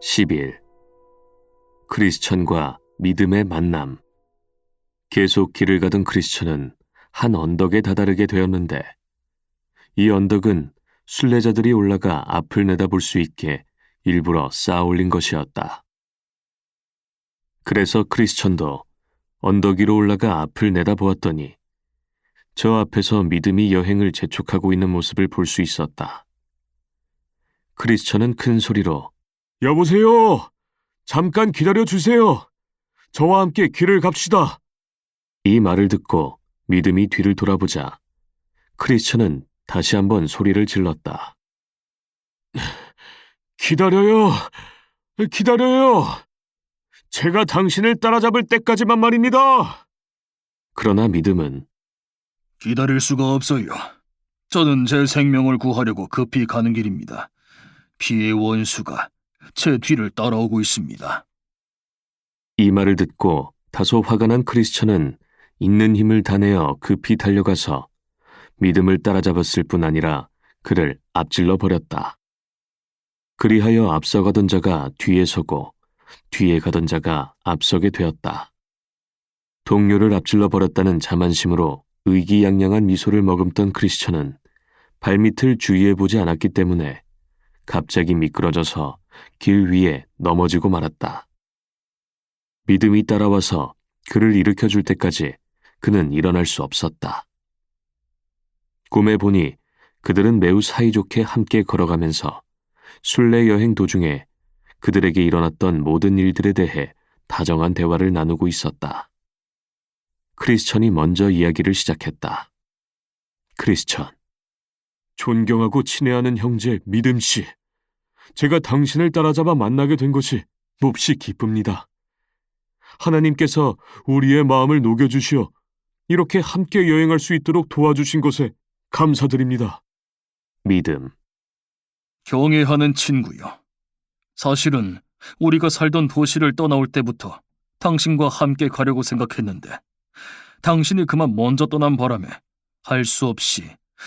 10일 크리스천과 믿음의 만남. 계속 길을 가던 크리스천은 한 언덕에 다다르게 되었는데 이 언덕은 순례자들이 올라가 앞을 내다볼 수 있게 일부러 쌓아 올린 것이었다. 그래서 크리스천도 언덕 위로 올라가 앞을 내다보았더니 저 앞에서 믿음이 여행을 재촉하고 있는 모습을 볼 수 있었다. 크리스천은 큰 소리로 "여보세요! 잠깐 기다려주세요! 저와 함께 길을 갑시다!" 이 말을 듣고 믿음이 뒤를 돌아보자 크리스천은 다시 한번 소리를 질렀다. "기다려요! 기다려요! 제가 당신을 따라잡을 때까지만 말입니다!" 그러나 믿음은 기다릴 수가 없어요. 저는 제 생명을 구하려고 급히 가는 길입니다. 피의 원수가 제 뒤를 따라오고 있습니다. 이 말을 듣고 다소 화가 난 크리스천은 있는 힘을 다내어 급히 달려가서 믿음을 따라잡았을 뿐 아니라 그를 앞질러 버렸다. 그리하여 앞서가던 자가 뒤에 서고 뒤에 가던 자가 앞서게 되었다. 동료를 앞질러 버렸다는 자만심으로 의기양양한 미소를 머금던 크리스천은 발밑을 주의해 보지 않았기 때문에 갑자기 미끄러져서 길 위에 넘어지고 말았다. 믿음이 따라와서 그를 일으켜 줄 때까지 그는 일어날 수 없었다. 꿈에 보니 그들은 매우 사이좋게 함께 걸어가면서 순례 여행 도중에 그들에게 일어났던 모든 일들에 대해 다정한 대화를 나누고 있었다. 크리스천이 먼저 이야기를 시작했다. 크리스천, 존경하고 친애하는 형제 믿음 씨, 제가 당신을 따라잡아 만나게 된 것이 몹시 기쁩니다. 하나님께서 우리의 마음을 녹여주시어 이렇게 함께 여행할 수 있도록 도와주신 것에 감사드립니다. 믿음. 경애하는 친구요. 사실은 우리가 살던 도시를 떠나올 때부터 당신과 함께 가려고 생각했는데 당신이 그만 먼저 떠난 바람에 할 수 없이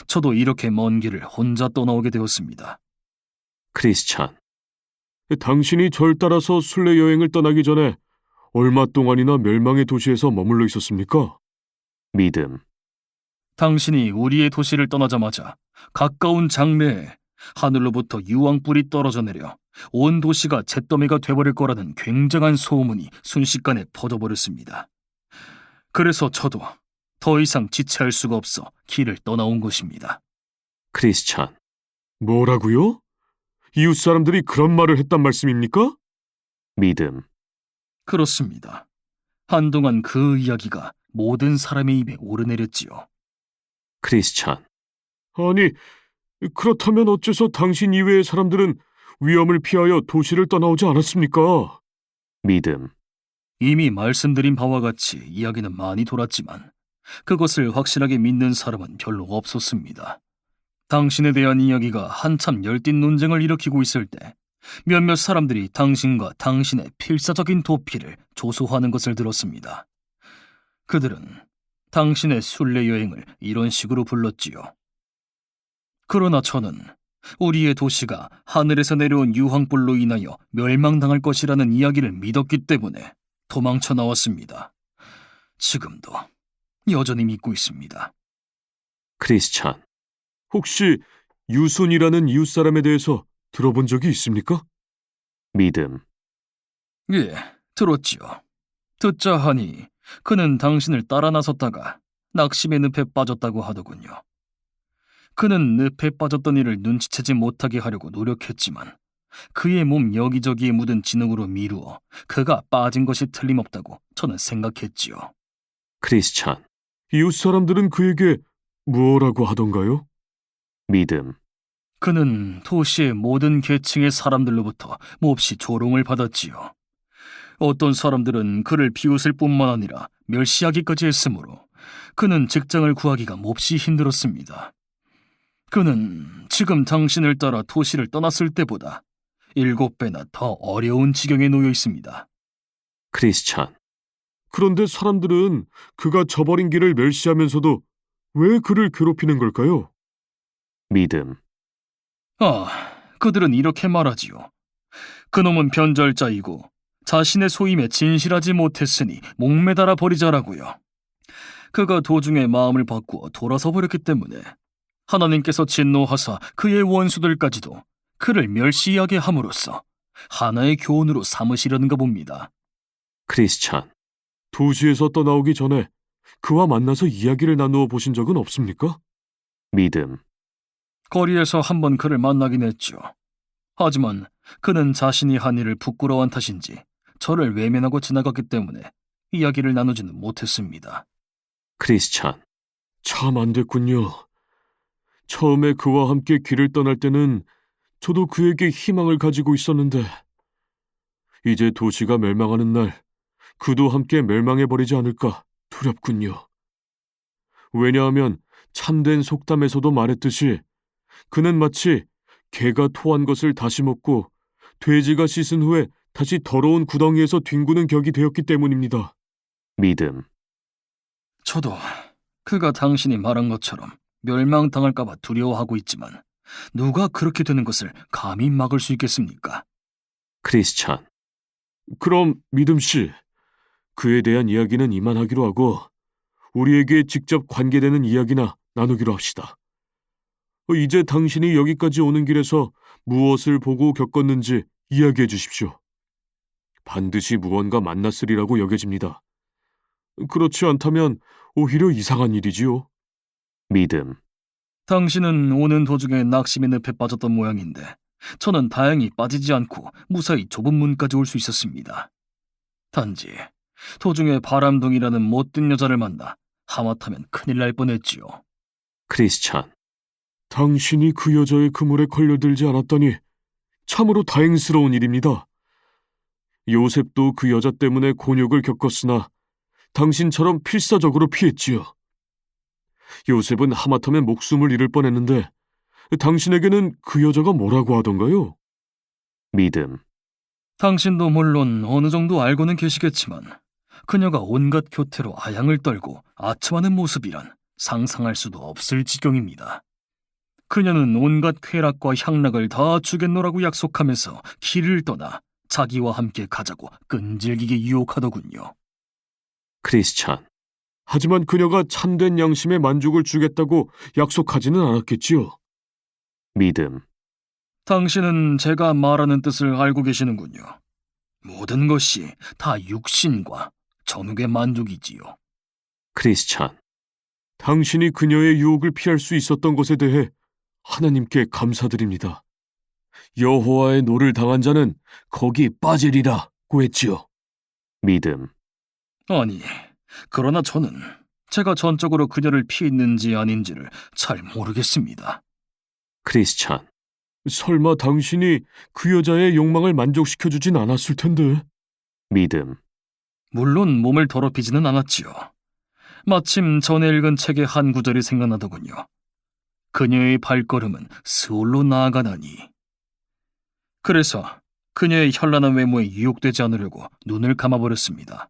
저도 이렇게 먼 길을 혼자 떠나오게 되었습니다. 크리스천. 당신이 절 따라서 순례 여행을 떠나기 전에 얼마 동안이나 멸망의 도시에서 머물러 있었습니까? 믿음. 당신이 우리의 도시를 떠나자마자 가까운 장래에 하늘로부터 유황불이 떨어져 내려 온 도시가 잿더미가 돼버릴 거라는 굉장한 소문이 순식간에 퍼져버렸습니다. 그래서 저도 더 이상 지체할 수가 없어 길을 떠나온 것입니다. 크리스천. 뭐라고요? 이웃 사람들이 그런 말을 했단 말씀입니까? 믿음. 그렇습니다. 한동안 그 이야기가 모든 사람의 입에 오르내렸지요. 크리스천. 아니, 그렇다면 어째서 당신 이외의 사람들은 위험을 피하여 도시를 떠나오지 않았습니까? 믿음. 이미 말씀드린 바와 같이 이야기는 많이 돌았지만 그것을 확실하게 믿는 사람은 별로 없었습니다. 당신에 대한 이야기가 한참 열띤 논쟁을 일으키고 있을 때 몇몇 사람들이 당신과 당신의 필사적인 도피를 조소하는 것을 들었습니다. 그들은 당신의 순례 여행을 이런 식으로 불렀지요. 그러나 저는 우리의 도시가 하늘에서 내려온 유황불로 인하여 멸망당할 것이라는 이야기를 믿었기 때문에 도망쳐 나왔습니다. 지금도 여전히 믿고 있습니다. 크리스천. 혹시 유순이라는 이웃 사람에 대해서 들어본 적이 있습니까? 믿음. 예, 들었지요. 듣자 하니 그는 당신을 따라 나섰다가 낙심의 늪에 빠졌다고 하더군요. 그는 늪에 빠졌던 이를 눈치채지 못하게 하려고 노력했지만 그의 몸 여기저기에 묻은 진흙으로 미루어 그가 빠진 것이 틀림없다고 저는 생각했지요. 크리스천. 이웃 사람들은 그에게 무엇라고 하던가요? 믿음. 그는 도시의 모든 계층의 사람들로부터 몹시 조롱을 받았지요. 어떤 사람들은 그를 비웃을 뿐만 아니라 멸시하기까지 했으므로 그는 직장을 구하기가 몹시 힘들었습니다. 그는 지금 당신을 따라 도시를 떠났을 때보다 7배나 더 어려운 지경에 놓여 있습니다. 크리스천. 그런데 사람들은 그가 저버린 길을 멸시하면서도 왜 그를 괴롭히는 걸까요? 믿음. 그들은 이렇게 말하지요. 그놈은 변절자이고 자신의 소임에 진실하지 못했으니 목매달아 버리자라고요. 그가 도중에 마음을 바꾸어 돌아서 버렸기 때문에 하나님께서 진노하사 그의 원수들까지도 그를 멸시하게 함으로써 하나의 교훈으로 삼으시려는가 봅니다. 크리스찬, 도시에서 떠나오기 전에 그와 만나서 이야기를 나누어 보신 적은 없습니까? 믿음, 거리에서 한번 그를 만나긴 했죠. 하지만 그는 자신이 한 일을 부끄러워한 탓인지 저를 외면하고 지나갔기 때문에 이야기를 나누지는 못했습니다. 크리스찬, 참 안 됐군요. 처음에 그와 함께 길을 떠날 때는 저도 그에게 희망을 가지고 있었는데 이제 도시가 멸망하는 날 그도 함께 멸망해버리지 않을까 두렵군요. 왜냐하면 참된 속담에서도 말했듯이 그는 마치 개가 토한 것을 다시 먹고 돼지가 씻은 후에 다시 더러운 구덩이에서 뒹구는 격이 되었기 때문입니다. 믿음, 저도 그가 당신이 말한 것처럼 멸망당할까봐 두려워하고 있지만 누가 그렇게 되는 것을 감히 막을 수 있겠습니까? 크리스찬. 그럼 믿음 씨, 그에 대한 이야기는 이만하기로 하고 우리에게 직접 관계되는 이야기나 나누기로 합시다. 이제 당신이 여기까지 오는 길에서 무엇을 보고 겪었는지 이야기해 주십시오. 반드시 무언가 만났으리라고 여겨집니다. 그렇지 않다면 오히려 이상한 일이지요. 믿음, 당신은 오는 도중에 낙심의 늪에 빠졌던 모양인데 저는 다행히 빠지지 않고 무사히 좁은 문까지 올 수 있었습니다. 단지 도중에 바람둥이라는 못된 여자를 만나 하마터면 큰일 날 뻔했지요. 크리스찬. 당신이 그 여자의 그물에 걸려들지 않았다니 참으로 다행스러운 일입니다. 요셉도 그 여자 때문에 곤욕을 겪었으나 당신처럼 필사적으로 피했지요. 요셉은 하마터면 목숨을 잃을 뻔했는데 당신에게는 그 여자가 뭐라고 하던가요? 믿음, 당신도 물론 어느 정도 알고는 계시겠지만 그녀가 온갖 교태로 아양을 떨고 아첨하는 모습이란 상상할 수도 없을 지경입니다. 그녀는 온갖 쾌락과 향락을 다 주겠노라고 약속하면서 길을 떠나 자기와 함께 가자고 끈질기게 유혹하더군요. 크리스찬. 하지만 그녀가 참된 양심의 만족을 주겠다고 약속하지는 않았겠지요. 믿음, 당신은 제가 말하는 뜻을 알고 계시는군요. 모든 것이 다 육신과 정욕의 만족이지요. 크리스찬. 당신이 그녀의 유혹을 피할 수 있었던 것에 대해 하나님께 감사드립니다. 여호와의 노를 당한 자는 거기 빠지리라고 했지요. 믿음, 아니, 그러나 저는 제가 전적으로 그녀를 피했는지 아닌지를 잘 모르겠습니다. 크리스찬. 설마 당신이 그 여자의 욕망을 만족시켜주진 않았을 텐데. 믿음, 물론 몸을 더럽히지는 않았지요. 마침 전에 읽은 책의 한 구절이 생각나더군요. 그녀의 발걸음은 스올로 나아가나니. 그래서 그녀의 현란한 외모에 유혹되지 않으려고 눈을 감아버렸습니다.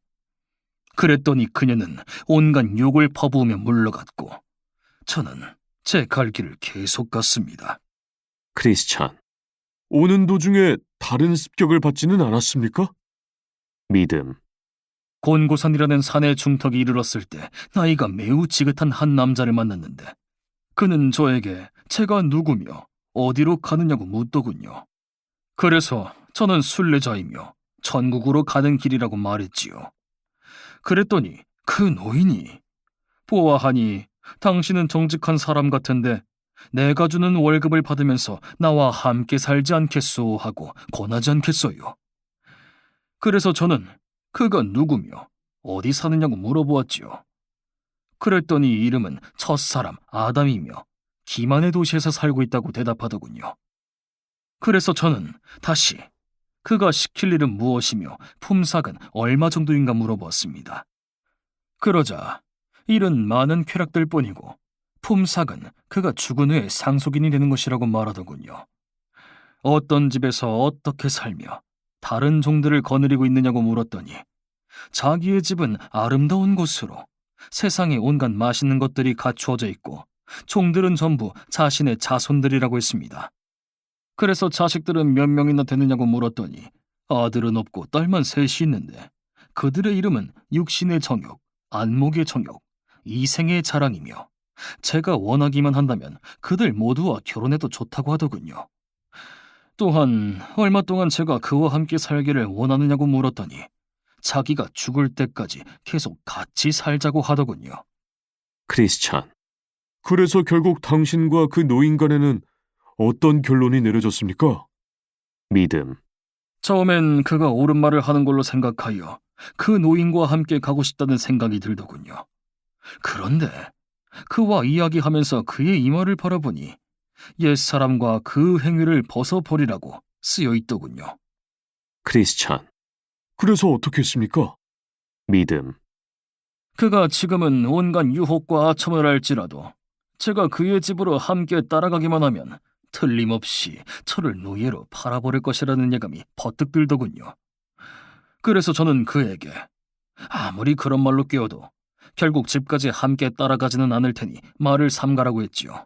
그랬더니 그녀는 온갖 욕을 퍼부으며 물러갔고 저는 제 갈 길을 계속 갔습니다. 크리스찬. 오는 도중에 다른 습격을 받지는 않았습니까? 믿음, 곤고산이라는 산의 중턱에 이르렀을 때 나이가 매우 지긋한 한 남자를 만났는데 그는 저에게 제가 누구며 어디로 가느냐고 묻더군요. 그래서 저는 순례자이며 천국으로 가는 길이라고 말했지요. 그랬더니 그 노인이 보아하니 당신은 정직한 사람 같은데 내가 주는 월급을 받으면서 나와 함께 살지 않겠소 하고 권하지 않겠어요. 그래서 저는 그가 누구며 어디 사느냐고 물어보았지요. 그랬더니 이름은 첫사람 아담이며 기만의 도시에서 살고 있다고 대답하더군요. 그래서 저는 다시 그가 시킬 일은 무엇이며 품삯은 얼마 정도인가 물어보았습니다. 그러자 일은 많은 쾌락들 뿐이고 품삯은 그가 죽은 후에 상속인이 되는 것이라고 말하더군요. 어떤 집에서 어떻게 살며 다른 종들을 거느리고 있느냐고 물었더니 자기의 집은 아름다운 곳으로 세상에 온갖 맛있는 것들이 갖추어져 있고 종들은 전부 자신의 자손들이라고 했습니다. 그래서 자식들은 몇 명이나 되느냐고 물었더니 아들은 없고 딸만 셋이 있는데 그들의 이름은 육신의 정욕, 안목의 정욕, 이생의 자랑이며 제가 원하기만 한다면 그들 모두와 결혼해도 좋다고 하더군요. 또한 얼마 동안 제가 그와 함께 살기를 원하느냐고 물었더니 자기가 죽을 때까지 계속 같이 살자고 하더군요. 크리스찬. 그래서 결국 당신과 그 노인 간에는 어떤 결론이 내려졌습니까? 믿음. 처음엔 그가 옳은 말을 하는 걸로 생각하여 그 노인과 함께 가고 싶다는 생각이 들더군요. 그런데 그와 이야기하면서 그의 이 말을 바라보니 옛사람과 그 행위를 벗어버리라고 쓰여 있더군요. 크리스찬. 그래서 어떻게 했습니까? 믿음. 그가 지금은 온갖 유혹과 아첨을 할지라도 제가 그의 집으로 함께 따라가기만 하면 틀림없이 저를 노예로 팔아버릴 것이라는 예감이 버뜩 들더군요. 그래서 저는 그에게 아무리 그런 말로 깨워도 결국 집까지 함께 따라가지는 않을 테니 말을 삼가라고 했지요.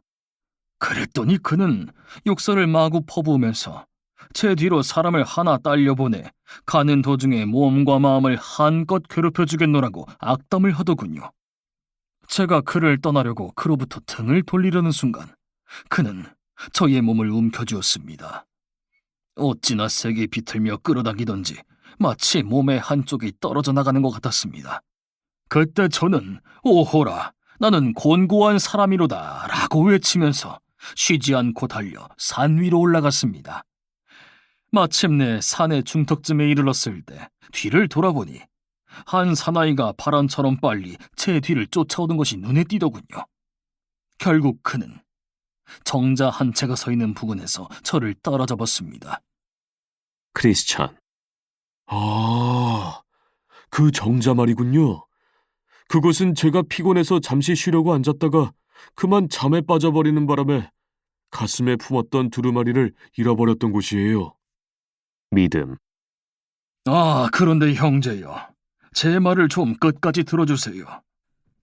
그랬더니 그는 욕설을 마구 퍼부으면서 제 뒤로 사람을 하나 딸려보내 가는 도중에 몸과 마음을 한껏 괴롭혀주겠노라고 악담을 하더군요. 제가 그를 떠나려고 그로부터 등을 돌리려는 순간 그는 저의 몸을 움켜쥐었습니다. 어찌나 세게 비틀며 끌어당기던지 마치 몸의 한쪽이 떨어져 나가는 것 같았습니다. 그때 저는 오호라 나는 곤고한 사람이로다 라고 외치면서 쉬지 않고 달려 산 위로 올라갔습니다. 마침내 산의 중턱쯤에 이르렀을 때 뒤를 돌아보니 한 사나이가 바람처럼 빨리 제 뒤를 쫓아오는 것이 눈에 띄더군요. 결국 그는 정자 한 채가 서 있는 부근에서 저를 따라잡았습니다. 크리스찬. 아, 그 정자 말이군요. 그것은 제가 피곤해서 잠시 쉬려고 앉았다가 그만 잠에 빠져버리는 바람에 가슴에 품었던 두루마리를 잃어버렸던 곳이에요. 믿음. 그런데 형제여, 제 말을 좀 끝까지 들어주세요.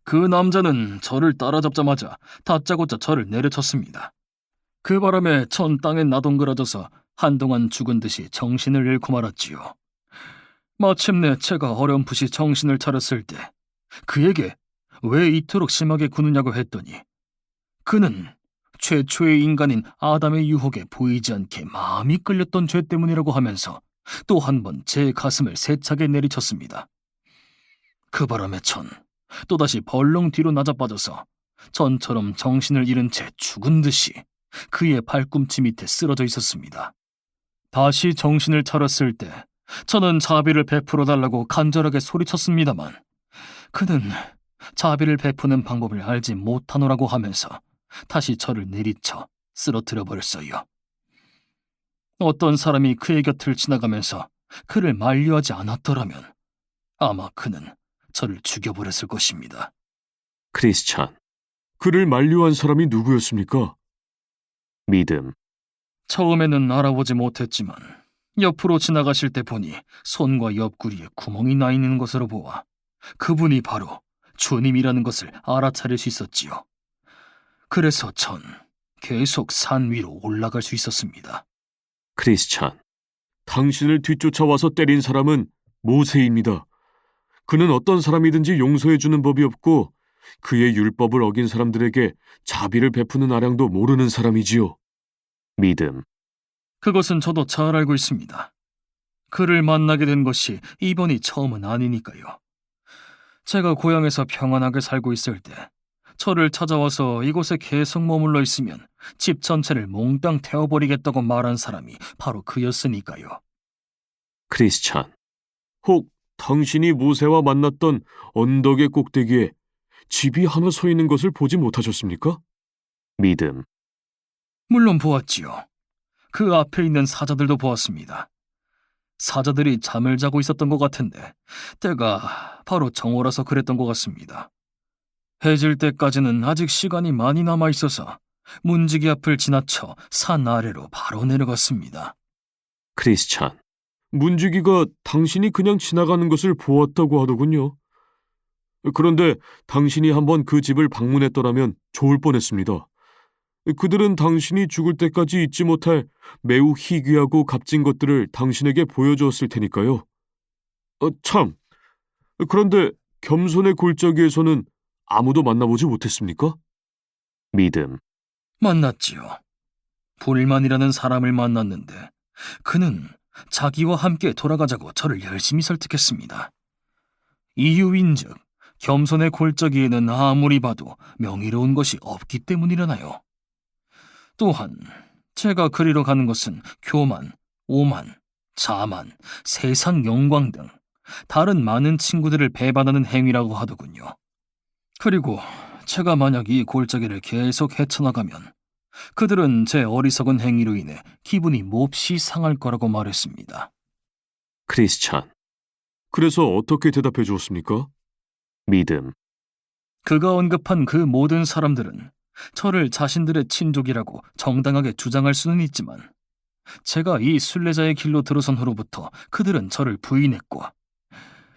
그 남자는 저를 따라잡자마자 다짜고짜 저를 내려쳤습니다. 그 바람에 전 땅에 나동그러져서 한동안 죽은 듯이 정신을 잃고 말았지요. 마침내 제가 어렴풋이 정신을 차렸을 때 그에게 왜 이토록 심하게 구느냐고 했더니 그는 최초의 인간인 아담의 유혹에 보이지 않게 마음이 끌렸던 죄 때문이라고 하면서 또 한 번 제 가슴을 세차게 내리쳤습니다. 그 바람에 전 또다시 벌렁 뒤로 나자빠져서 전처럼 정신을 잃은 채 죽은 듯이 그의 발꿈치 밑에 쓰러져 있었습니다. 다시 정신을 차렸을 때 저는 자비를 베풀어 달라고 간절하게 소리쳤습니다만 그는 자비를 베푸는 방법을 알지 못하노라고 하면서 다시 저를 내리쳐 쓰러뜨려 버렸어요. 어떤 사람이 그의 곁을 지나가면서 그를 만류하지 않았더라면 아마 그는 저를 죽여버렸을 것입니다. 크리스찬. 그를 만류한 사람이 누구였습니까? 믿음. 처음에는 알아보지 못했지만 옆으로 지나가실 때 보니 손과 옆구리에 구멍이 나 있는 것으로 보아 그분이 바로 주님이라는 것을 알아차릴 수 있었지요. 그래서 전 계속 산 위로 올라갈 수 있었습니다. 크리스찬. 당신을 뒤쫓아와서 때린 사람은 모세입니다. 그는 어떤 사람이든지 용서해주는 법이 없고 그의 율법을 어긴 사람들에게 자비를 베푸는 아량도 모르는 사람이지요. 믿음. 그것은 저도 잘 알고 있습니다. 그를 만나게 된 것이 이번이 처음은 아니니까요. 제가 고향에서 평안하게 살고 있을 때 저를 찾아와서 이곳에 계속 머물러 있으면 집 전체를 몽땅 태워버리겠다고 말한 사람이 바로 그였으니까요. 크리스찬. 혹 당신이 모세와 만났던 언덕의 꼭대기에 집이 하나 서 있는 것을 보지 못하셨습니까? 믿음. 물론 보았지요. 그 앞에 있는 사자들도 보았습니다. 사자들이 잠을 자고 있었던 것 같은데 때가 바로 정오라서 그랬던 것 같습니다. 해질 때까지는 아직 시간이 많이 남아 있어서 문지기 앞을 지나쳐 산 아래로 바로 내려갔습니다. 크리스찬. 문지기가 당신이 그냥 지나가는 것을 보았다고 하더군요. 그런데 당신이 한번 그 집을 방문했더라면 좋을 뻔했습니다. 그들은 당신이 죽을 때까지 잊지 못할 매우 희귀하고 값진 것들을 당신에게 보여주었을 테니까요. 참, 그런데 겸손의 골짜기에서는 아무도 만나보지 못했습니까? 믿음. 만났지요. 불만이라는 사람을 만났는데 그는 자기와 함께 돌아가자고 저를 열심히 설득했습니다. 이유인즉 겸손의 골짜기에는 아무리 봐도 명예로운 것이 없기 때문이라나요. 또한 제가 그리러 가는 것은 교만, 오만, 자만, 세상 영광 등 다른 많은 친구들을 배반하는 행위라고 하더군요. 그리고 제가 만약 이 골짜기를 계속 헤쳐나가면 그들은 제 어리석은 행위로 인해 기분이 몹시 상할 거라고 말했습니다. 크리스찬. 그래서 어떻게 대답해 주었습니까? 믿음. 그가 언급한 그 모든 사람들은 저를 자신들의 친족이라고 정당하게 주장할 수는 있지만 제가 이 순례자의 길로 들어선 후로부터 그들은 저를 부인했고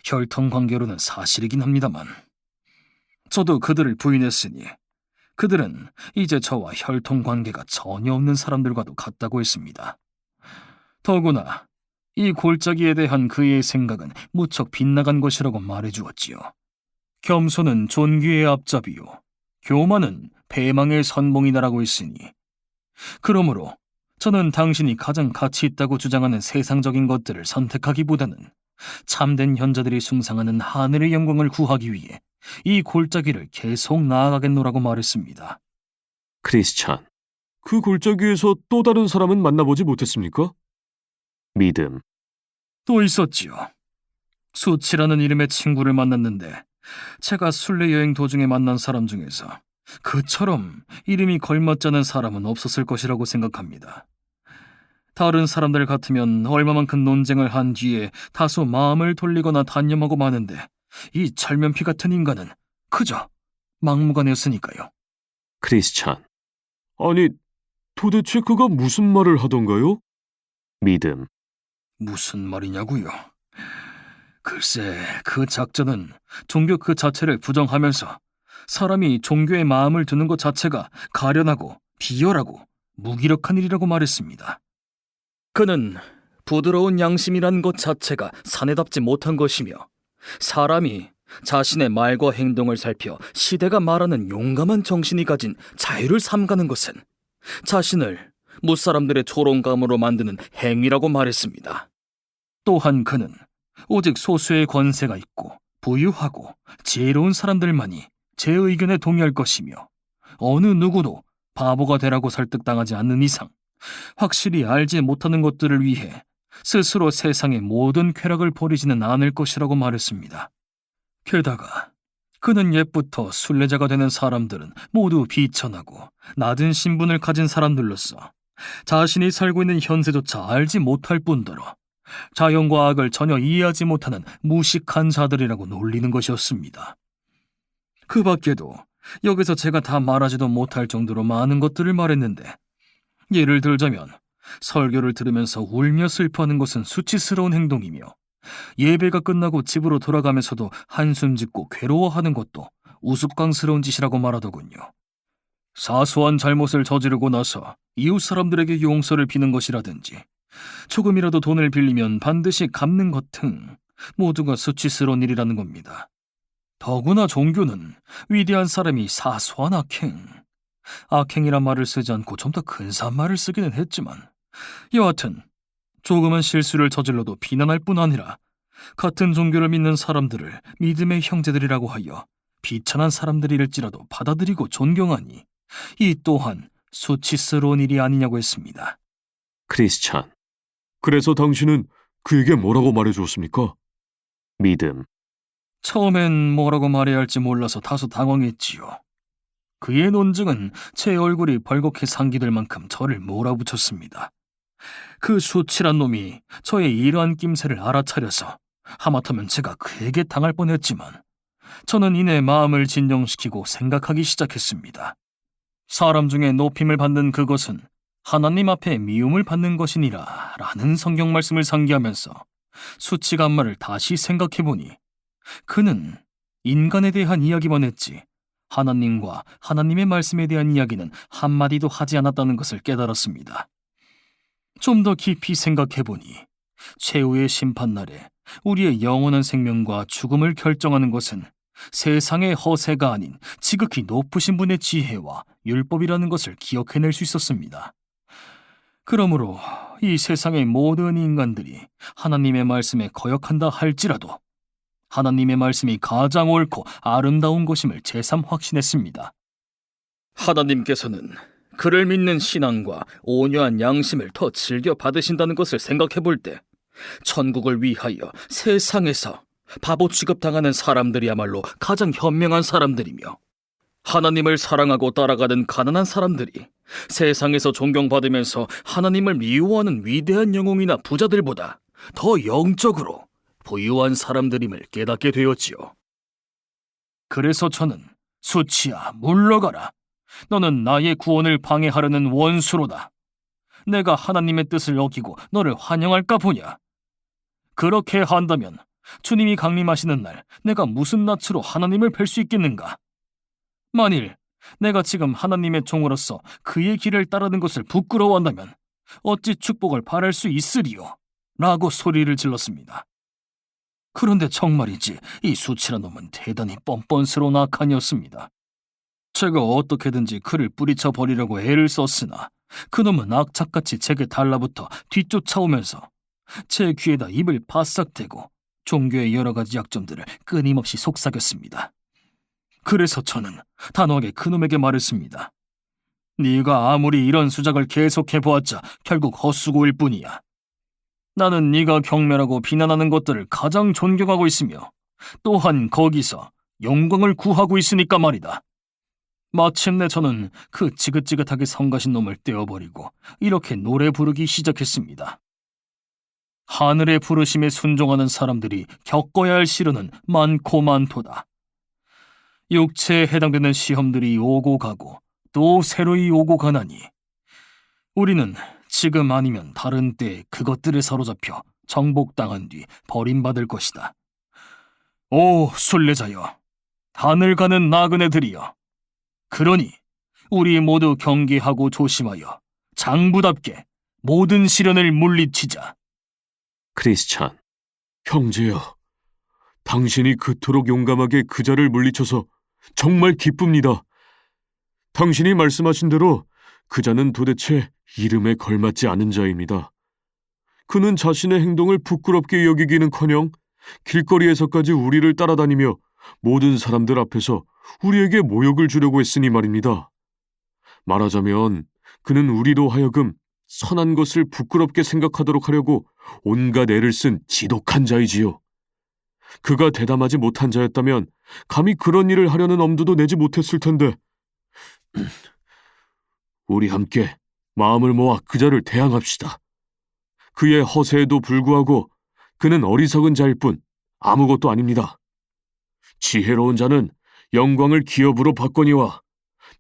혈통 관계로는 사실이긴 합니다만 저도 그들을 부인했으니 그들은 이제 저와 혈통 관계가 전혀 없는 사람들과도 같다고 했습니다. 더구나 이 골짜기에 대한 그의 생각은 무척 빗나간 것이라고 말해주었지요. 겸손은 존귀의 앞잡이요, 교만은 패망의 선봉이다라고 했으니 그러므로 저는 당신이 가장 가치 있다고 주장하는 세상적인 것들을 선택하기보다는 참된 현자들이 숭상하는 하늘의 영광을 구하기 위해 이 골짜기를 계속 나아가겠노라고 말했습니다. 크리스찬. 그 골짜기에서 또 다른 사람은 만나보지 못했습니까? 믿음. 또 있었지요. 수치라는 이름의 친구를 만났는데 제가 순례 여행 도중에 만난 사람 중에서 그처럼 이름이 걸맞지 않은 사람은 없었을 것이라고 생각합니다. 다른 사람들 같으면 얼마만큼 논쟁을 한 뒤에 다소 마음을 돌리거나 단념하고 마는데 이 철면피 같은 인간은 그저 막무가내였으니까요. 크리스찬. 아니, 도대체 그가 무슨 말을 하던가요? 믿음. 무슨 말이냐고요? 글쎄, 그 작전은 종교 그 자체를 부정하면서 사람이 종교에 마음을 두는 것 자체가 가련하고 비열하고 무기력한 일이라고 말했습니다. 그는 부드러운 양심이라는 것 자체가 사내답지 못한 것이며 사람이 자신의 말과 행동을 살펴 시대가 말하는 용감한 정신이 가진 자유를 삼가는 것은 자신을 무사람들의 조롱감으로 만드는 행위라고 말했습니다. 또한 그는 오직 소수의 권세가 있고 부유하고 지혜로운 사람들만이 제 의견에 동의할 것이며 어느 누구도 바보가 되라고 설득당하지 않는 이상 확실히 알지 못하는 것들을 위해 스스로 세상의 모든 쾌락을 버리지는 않을 것이라고 말했습니다. 게다가 그는 옛부터 순례자가 되는 사람들은 모두 비천하고 낮은 신분을 가진 사람들로서 자신이 살고 있는 현세조차 알지 못할 뿐더러 자연과 악을 전혀 이해하지 못하는 무식한 자들이라고 놀리는 것이었습니다. 그 밖에도 여기서 제가 다 말하지도 못할 정도로 많은 것들을 말했는데 예를 들자면 설교를 들으면서 울며 슬퍼하는 것은 수치스러운 행동이며 예배가 끝나고 집으로 돌아가면서도 한숨 짓고 괴로워하는 것도 우스꽝스러운 짓이라고 말하더군요. 사소한 잘못을 저지르고 나서 이웃 사람들에게 용서를 비는 것이라든지 조금이라도 돈을 빌리면 반드시 갚는 것 등 모두가 수치스러운 일이라는 겁니다. 더구나 종교는 위대한 사람이 사소한 악행이란 말을 쓰지 않고 좀 더 근사한 말을 쓰기는 했지만 여하튼 조그만 실수를 저질러도 비난할 뿐 아니라 같은 종교를 믿는 사람들을 믿음의 형제들이라고 하여 비천한 사람들일지라도 받아들이고 존경하니 이 또한 수치스러운 일이 아니냐고 했습니다. 크리스찬. 그래서 당신은 그에게 뭐라고 말해주었습니까? 믿음. 처음엔 뭐라고 말해야 할지 몰라서 다소 당황했지요. 그의 논증은 제 얼굴이 벌겋게 상기될 만큼 저를 몰아붙였습니다. 그 수치란 놈이 저의 이러한 낌새를 알아차려서 하마터면 제가 그에게 당할 뻔했지만 저는 이내 마음을 진정시키고 생각하기 시작했습니다. 사람 중에 높임을 받는 그것은 하나님 앞에 미움을 받는 것이니라 라는 성경 말씀을 상기하면서 수치간말을 다시 생각해보니 그는 인간에 대한 이야기만 했지 하나님과 하나님의 말씀에 대한 이야기는 한마디도 하지 않았다는 것을 깨달았습니다. 좀 더 깊이 생각해보니 최후의 심판날에 우리의 영원한 생명과 죽음을 결정하는 것은 세상의 허세가 아닌 지극히 높으신 분의 지혜와 율법이라는 것을 기억해낼 수 있었습니다. 그러므로 이 세상의 모든 인간들이 하나님의 말씀에 거역한다 할지라도 하나님의 말씀이 가장 옳고 아름다운 것임을 제삼 확신했습니다. 하나님께서는 그를 믿는 신앙과 온유한 양심을 더 즐겨 받으신다는 것을 생각해 볼 때 천국을 위하여 세상에서 바보 취급당하는 사람들이야말로 가장 현명한 사람들이며 하나님을 사랑하고 따라가는 가난한 사람들이 세상에서 존경받으면서 하나님을 미워하는 위대한 영웅이나 부자들보다 더 영적으로 부유한 사람들임을 깨닫게 되었지요. 그래서 저는 수치야 물러가라. 너는 나의 구원을 방해하려는 원수로다. 내가 하나님의 뜻을 어기고 너를 환영할까 보냐. 그렇게 한다면 주님이 강림하시는 날 내가 무슨 낯으로 하나님을 뵐 수 있겠는가? 만일 내가 지금 하나님의 종으로서 그의 길을 따르는 것을 부끄러워한다면 어찌 축복을 바랄 수 있으리요? 라고 소리를 질렀습니다. 그런데 정말이지 이 수치란 놈은 대단히 뻔뻔스러운 악한이었습니다. 제가 어떻게든지 그를 뿌리쳐 버리려고 애를 썼으나 그놈은 악착같이 제게 달라붙어 뒤쫓아오면서 제 귀에다 입을 바싹 대고 종교의 여러 가지 약점들을 끊임없이 속삭였습니다. 그래서 저는 단호하게 그놈에게 말했습니다. 네가 아무리 이런 수작을 계속해보았자 결국 헛수고일 뿐이야. 나는 네가 경멸하고 비난하는 것들을 가장 존경하고 있으며 또한 거기서 영광을 구하고 있으니까 말이다. 마침내 저는 그 지긋지긋하게 성가신 놈을 떼어버리고 이렇게 노래 부르기 시작했습니다. 하늘의 부르심에 순종하는 사람들이 겪어야 할 시련은 많고 많도다. 육체에 해당되는 시험들이 오고 가고 또 새로이 오고 가나니 우리는 지금 아니면 다른 때에 그것들에 사로잡혀 정복당한 뒤 버림받을 것이다. 오 순례자여, 하늘 가는 나그네들이여, 그러니 우리 모두 경계하고 조심하여 장부답게 모든 시련을 물리치자. 크리스찬, 형제여, 당신이 그토록 용감하게 그 자를 물리쳐서 정말 기쁩니다. 당신이 말씀하신 대로 그 자는 도대체 이름에 걸맞지 않은 자입니다. 그는 자신의 행동을 부끄럽게 여기기는커녕 길거리에서까지 우리를 따라다니며 모든 사람들 앞에서 우리에게 모욕을 주려고 했으니 말입니다. 말하자면 그는 우리로 하여금 선한 것을 부끄럽게 생각하도록 하려고 온갖 애를 쓴 지독한 자이지요. 그가 대담하지 못한 자였다면 감히 그런 일을 하려는 엄두도 내지 못했을 텐데 우리 함께 마음을 모아 그 자를 대항합시다. 그의 허세에도 불구하고 그는 어리석은 자일 뿐 아무것도 아닙니다. 지혜로운 자는 영광을 기업으로 받거니와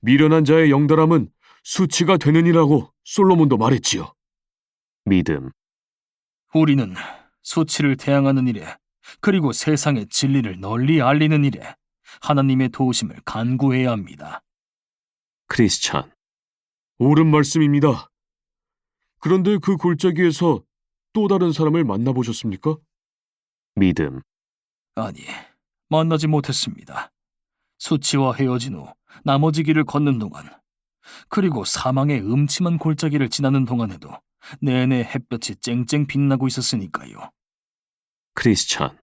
미련한 자의 영달함은 수치가 되느니라고 솔로몬도 말했지요. 믿음. 우리는 수치를 대항하는 일에 그리고 세상의 진리를 널리 알리는 일에 하나님의 도우심을 간구해야 합니다. 크리스찬. 옳은 말씀입니다. 그런데 그 골짜기에서 또 다른 사람을 만나보셨습니까? 믿음. 아니, 만나지 못했습니다. 수치와 헤어진 후 나머지 길을 걷는 동안 그리고 사망의 음침한 골짜기를 지나는 동안에도 내내 햇볕이 쨍쨍 빛나고 있었으니까요. 크리스찬.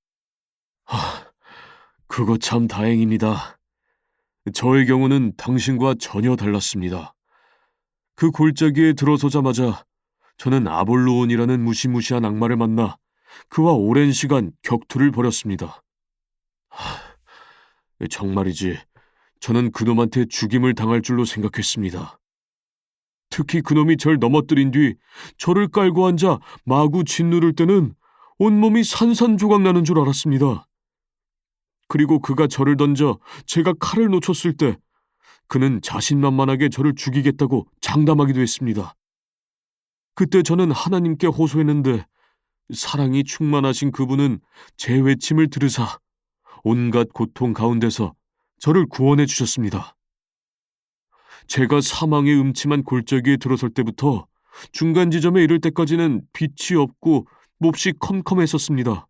그거 참 다행입니다. 저의 경우는 당신과 전혀 달랐습니다. 그 골짜기에 들어서자마자 저는 아볼로온이라는 무시무시한 악마를 만나 그와 오랜 시간 격투를 벌였습니다. 정말이지 저는 그놈한테 죽임을 당할 줄로 생각했습니다. 특히 그놈이 절 넘어뜨린 뒤 저를 깔고 앉아 마구 짓누를 때는 온몸이 산산조각 나는 줄 알았습니다. 그리고 그가 저를 던져 제가 칼을 놓쳤을 때 그는 자신만만하게 저를 죽이겠다고 장담하기도 했습니다. 그때 저는 하나님께 호소했는데 사랑이 충만하신 그분은 제 외침을 들으사 온갖 고통 가운데서 저를 구원해 주셨습니다. 제가 사망의 음침한 골짜기에 들어설 때부터 중간 지점에 이를 때까지는 빛이 없고 몹시 컴컴했었습니다.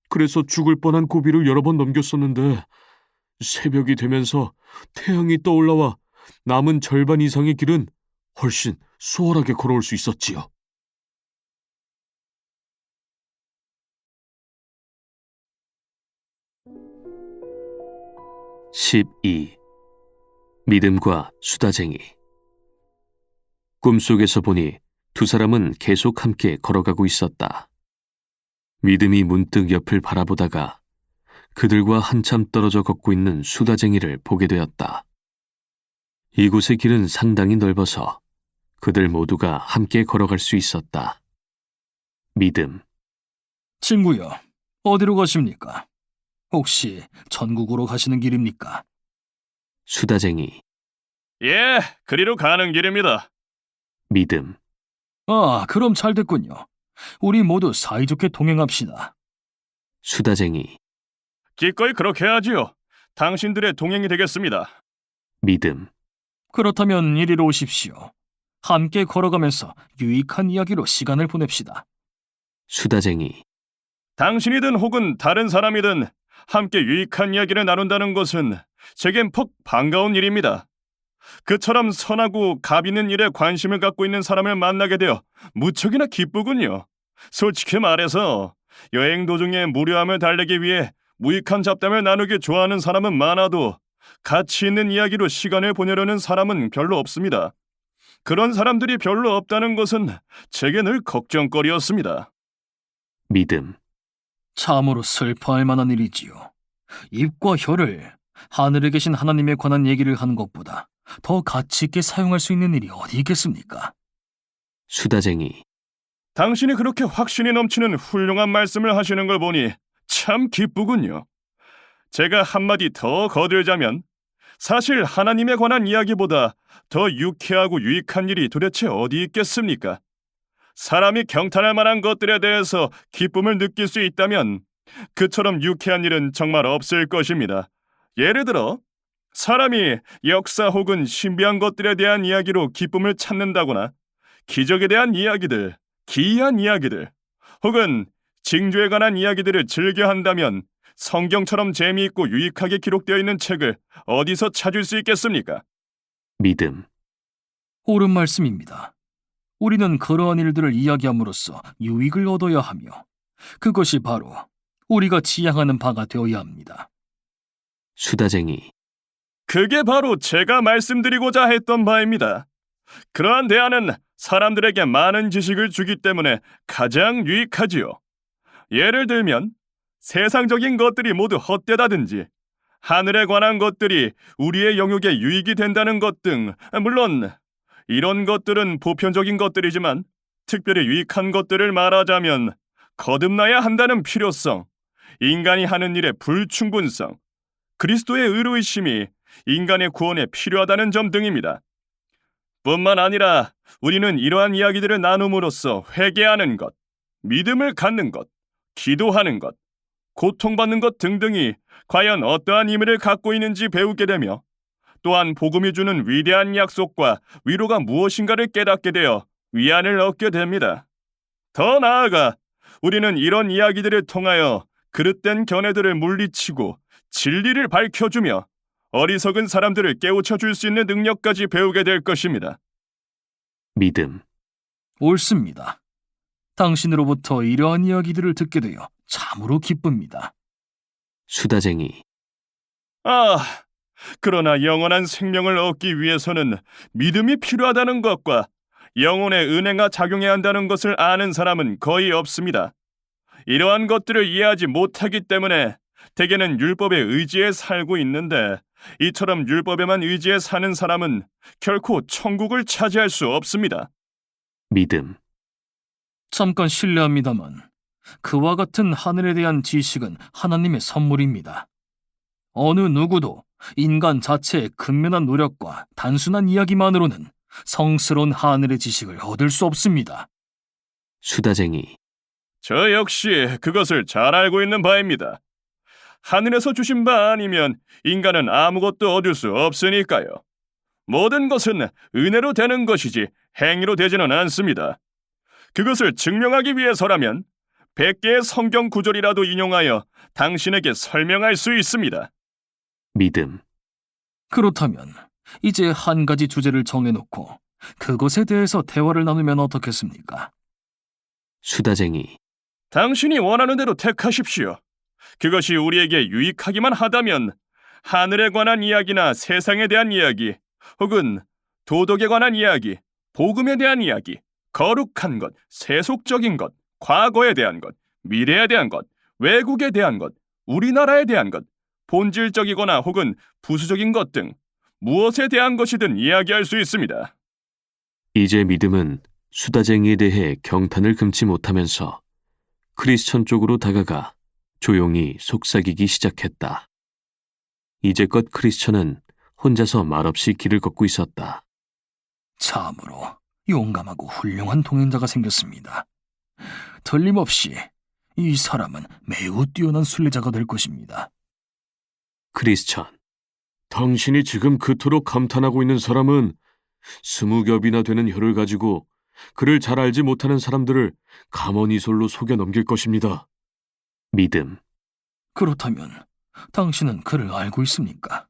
그래서 죽을 뻔한 고비를 여러 번 넘겼었는데 새벽이 되면서 태양이 떠올라와 남은 절반 이상의 길은 훨씬 수월하게 걸어올 수 있었지요. (12) 믿음과 수다쟁이. 꿈속에서 보니 두 사람은 계속 함께 걸어가고 있었다. 믿음이 문득 옆을 바라보다가 그들과 한참 떨어져 걷고 있는 수다쟁이를 보게 되었다. 이곳의 길은 상당히 넓어서 그들 모두가 함께 걸어갈 수 있었다. 믿음. 친구요, 어디로 가십니까? 혹시 전국으로 가시는 길입니까? 수다쟁이. 예, 그리로 가는 길입니다. 믿음. 아, 그럼 잘 됐군요. 우리 모두 사이좋게 동행합시다. 수다쟁이. 기꺼이 그렇게 하지요. 당신들의 동행이 되겠습니다. 믿음. 그렇다면 이리로 오십시오. 함께 걸어가면서 유익한 이야기로 시간을 보냅시다. 수다쟁이. 당신이든 혹은 다른 사람이든 함께 유익한 이야기를 나눈다는 것은 제겐 퍽 반가운 일입니다. 그처럼 선하고 값 있는 일에 관심을 갖고 있는 사람을 만나게 되어 무척이나 기쁘군요. 솔직히 말해서 여행 도중에 무료함을 달래기 위해 무익한 잡담을 나누기 좋아하는 사람은 많아도 가치 있는 이야기로 시간을 보내려는 사람은 별로 없습니다. 그런 사람들이 별로 없다는 것은 제게 늘 걱정거리였습니다. 믿음. 참으로 슬퍼할 만한 일이지요. 입과 혀를 하늘에 계신 하나님에 관한 얘기를 하는 것보다 더 가치 있게 사용할 수 있는 일이 어디 있겠습니까? 수다쟁이. 당신이 그렇게 확신이 넘치는 훌륭한 말씀을 하시는 걸 보니 참 기쁘군요. 제가 한마디 더 거들자면 사실 하나님에 관한 이야기보다 더 유쾌하고 유익한 일이 도대체 어디 있겠습니까? 사람이 경탄할 만한 것들에 대해서 기쁨을 느낄 수 있다면 그처럼 유쾌한 일은 정말 없을 것입니다. 예를 들어 사람이 역사 혹은 신비한 것들에 대한 이야기로 기쁨을 찾는다거나 기적에 대한 이야기들, 기이한 이야기들, 혹은 징조에 관한 이야기들을 즐겨 한다면 성경처럼 재미있고 유익하게 기록되어 있는 책을 어디서 찾을 수 있겠습니까? 믿음. 옳은 말씀입니다. 우리는 그러한 일들을 이야기함으로써 유익을 얻어야 하며 그것이 바로 우리가 지향하는 바가 되어야 합니다. 수다쟁이. 그게 바로 제가 말씀드리고자 했던 바입니다. 그러한 대화는 사람들에게 많은 지식을 주기 때문에 가장 유익하지요. 예를 들면 세상적인 것들이 모두 헛되다든지 하늘에 관한 것들이 우리의 영역에 유익이 된다는 것 등, 물론 이런 것들은 보편적인 것들이지만 특별히 유익한 것들을 말하자면 거듭나야 한다는 필요성, 인간이 하는 일의 불충분성, 그리스도의 의로이심이 인간의 구원에 필요하다는 점 등입니다. 뿐만 아니라 우리는 이러한 이야기들을 나눔으로써 회개하는 것, 믿음을 갖는 것, 기도하는 것, 고통받는 것 등등이 과연 어떠한 의미를 갖고 있는지 배우게 되며 또한 복음이 주는 위대한 약속과 위로가 무엇인가를 깨닫게 되어 위안을 얻게 됩니다. 더 나아가 우리는 이런 이야기들을 통하여 그릇된 견해들을 물리치고 진리를 밝혀주며 어리석은 사람들을 깨우쳐 줄 수 있는 능력까지 배우게 될 것입니다. 믿음. 옳습니다. 당신으로부터 이러한 이야기들을 듣게 되어 참으로 기쁩니다. 수다쟁이. 그러나 영원한 생명을 얻기 위해서는 믿음이 필요하다는 것과 영혼의 은혜가 작용해야 한다는 것을 아는 사람은 거의 없습니다. 이러한 것들을 이해하지 못하기 때문에 대개는 율법에 의지해 살고 있는데 이처럼 율법에만 의지해 사는 사람은 결코 천국을 차지할 수 없습니다. 믿음. 잠깐 실례합니다만 그와 같은 하늘에 대한 지식은 하나님의 선물입니다. 어느 누구도 인간 자체의 근면한 노력과 단순한 이야기만으로는 성스러운 하늘의 지식을 얻을 수 없습니다. 수다쟁이. 저 역시 그것을 잘 알고 있는 바입니다. 하늘에서 주신 바 아니면 인간은 아무것도 얻을 수 없으니까요. 모든 것은 은혜로 되는 것이지 행위로 되지는 않습니다. 그것을 증명하기 위해서라면 100개의 성경 구절이라도 인용하여 당신에게 설명할 수 있습니다. 믿음. 그렇다면 이제 한 가지 주제를 정해놓고 그것에 대해서 대화를 나누면 어떻겠습니까? 수다쟁이. 당신이 원하는 대로 택하십시오. 그것이 우리에게 유익하기만 하다면 하늘에 관한 이야기나 세상에 대한 이야기, 혹은 도덕에 관한 이야기, 복음에 대한 이야기, 거룩한 것, 세속적인 것, 과거에 대한 것, 미래에 대한 것, 외국에 대한 것, 우리나라에 대한 것, 본질적이거나 혹은 부수적인 것 등 무엇에 대한 것이든 이야기할 수 있습니다. 이제 믿음은 수다쟁이에 대해 경탄을 금치 못하면서 크리스천 쪽으로 다가가 조용히 속삭이기 시작했다. 이제껏 크리스천은 혼자서 말없이 길을 걷고 있었다. 참으로 용감하고 훌륭한 동행자가 생겼습니다. 틀림없이 이 사람은 매우 뛰어난 순례자가 될 것입니다. 크리스천. 당신이 지금 그토록 감탄하고 있는 사람은 20겹이나 되는 혀를 가지고 그를 잘 알지 못하는 사람들을 가머니솔로 속여 넘길 것입니다. 믿음. 그렇다면 당신은 그를 알고 있습니까?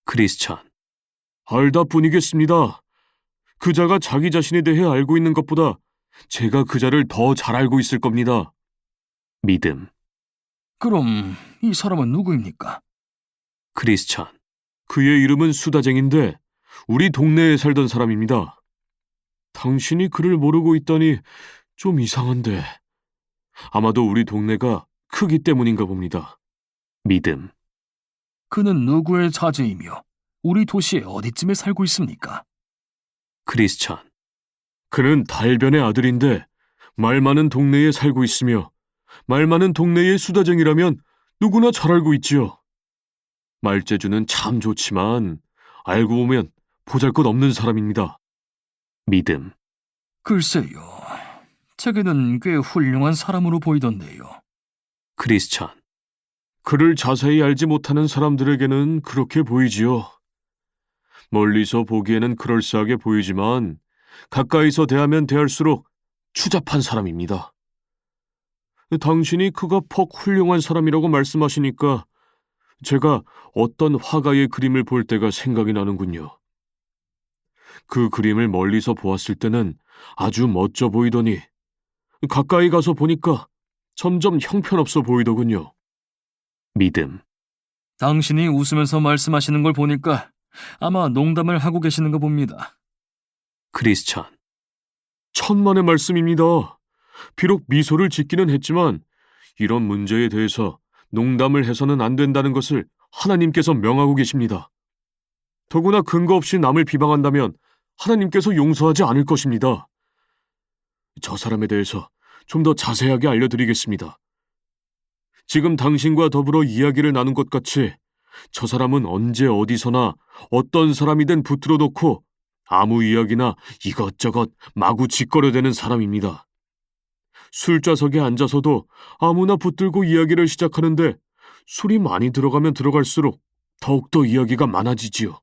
크리스천. 알다 뿐이겠습니다. 그자가 자기 자신에 대해 알고 있는 것보다 제가 그자를 더 잘 알고 있을 겁니다. 믿음. 그럼 이 사람은 누구입니까? 크리스천. 그의 이름은 수다쟁인데 우리 동네에 살던 사람입니다. 당신이 그를 모르고 있다니 좀 이상한데 아마도 우리 동네가 크기 때문인가 봅니다. 믿음. 그는 누구의 자제이며 우리 도시의 어디쯤에 살고 있습니까? 크리스천. 그는 달변의 아들인데 말 많은 동네에 살고 있으며 말 많은 동네의 수다쟁이라면 누구나 잘 알고 있지요. 말재주는 참 좋지만 알고 보면 보잘것없는 사람입니다. 믿음. 글쎄요. 제게는 꽤 훌륭한 사람으로 보이던데요. 크리스천. 그를 자세히 알지 못하는 사람들에게는 그렇게 보이지요. 멀리서 보기에는 그럴싸하게 보이지만 가까이서 대하면 대할수록 추잡한 사람입니다. 당신이 그가 퍽 훌륭한 사람이라고 말씀하시니까 제가 어떤 화가의 그림을 볼 때가 생각이 나는군요. 그 그림을 멀리서 보았을 때는 아주 멋져 보이더니 가까이 가서 보니까 점점 형편없어 보이더군요. 믿음. 당신이 웃으면서 말씀하시는 걸 보니까 아마 농담을 하고 계시는 거 봅니다. 크리스천. 천만의 말씀입니다. 비록 미소를 짓기는 했지만 이런 문제에 대해서 농담을 해서는 안 된다는 것을 하나님께서 명하고 계십니다. 더구나 근거 없이 남을 비방한다면 하나님께서 용서하지 않을 것입니다. 저 사람에 대해서 좀 더 자세하게 알려드리겠습니다. 지금 당신과 더불어 이야기를 나눈 것 같이 저 사람은 언제 어디서나 어떤 사람이든 붙들어 놓고 아무 이야기나 이것저것 마구 짓거려대는 사람입니다. 술좌석에 앉아서도 아무나 붙들고 이야기를 시작하는데 술이 많이 들어가면 들어갈수록 더욱더 이야기가 많아지지요.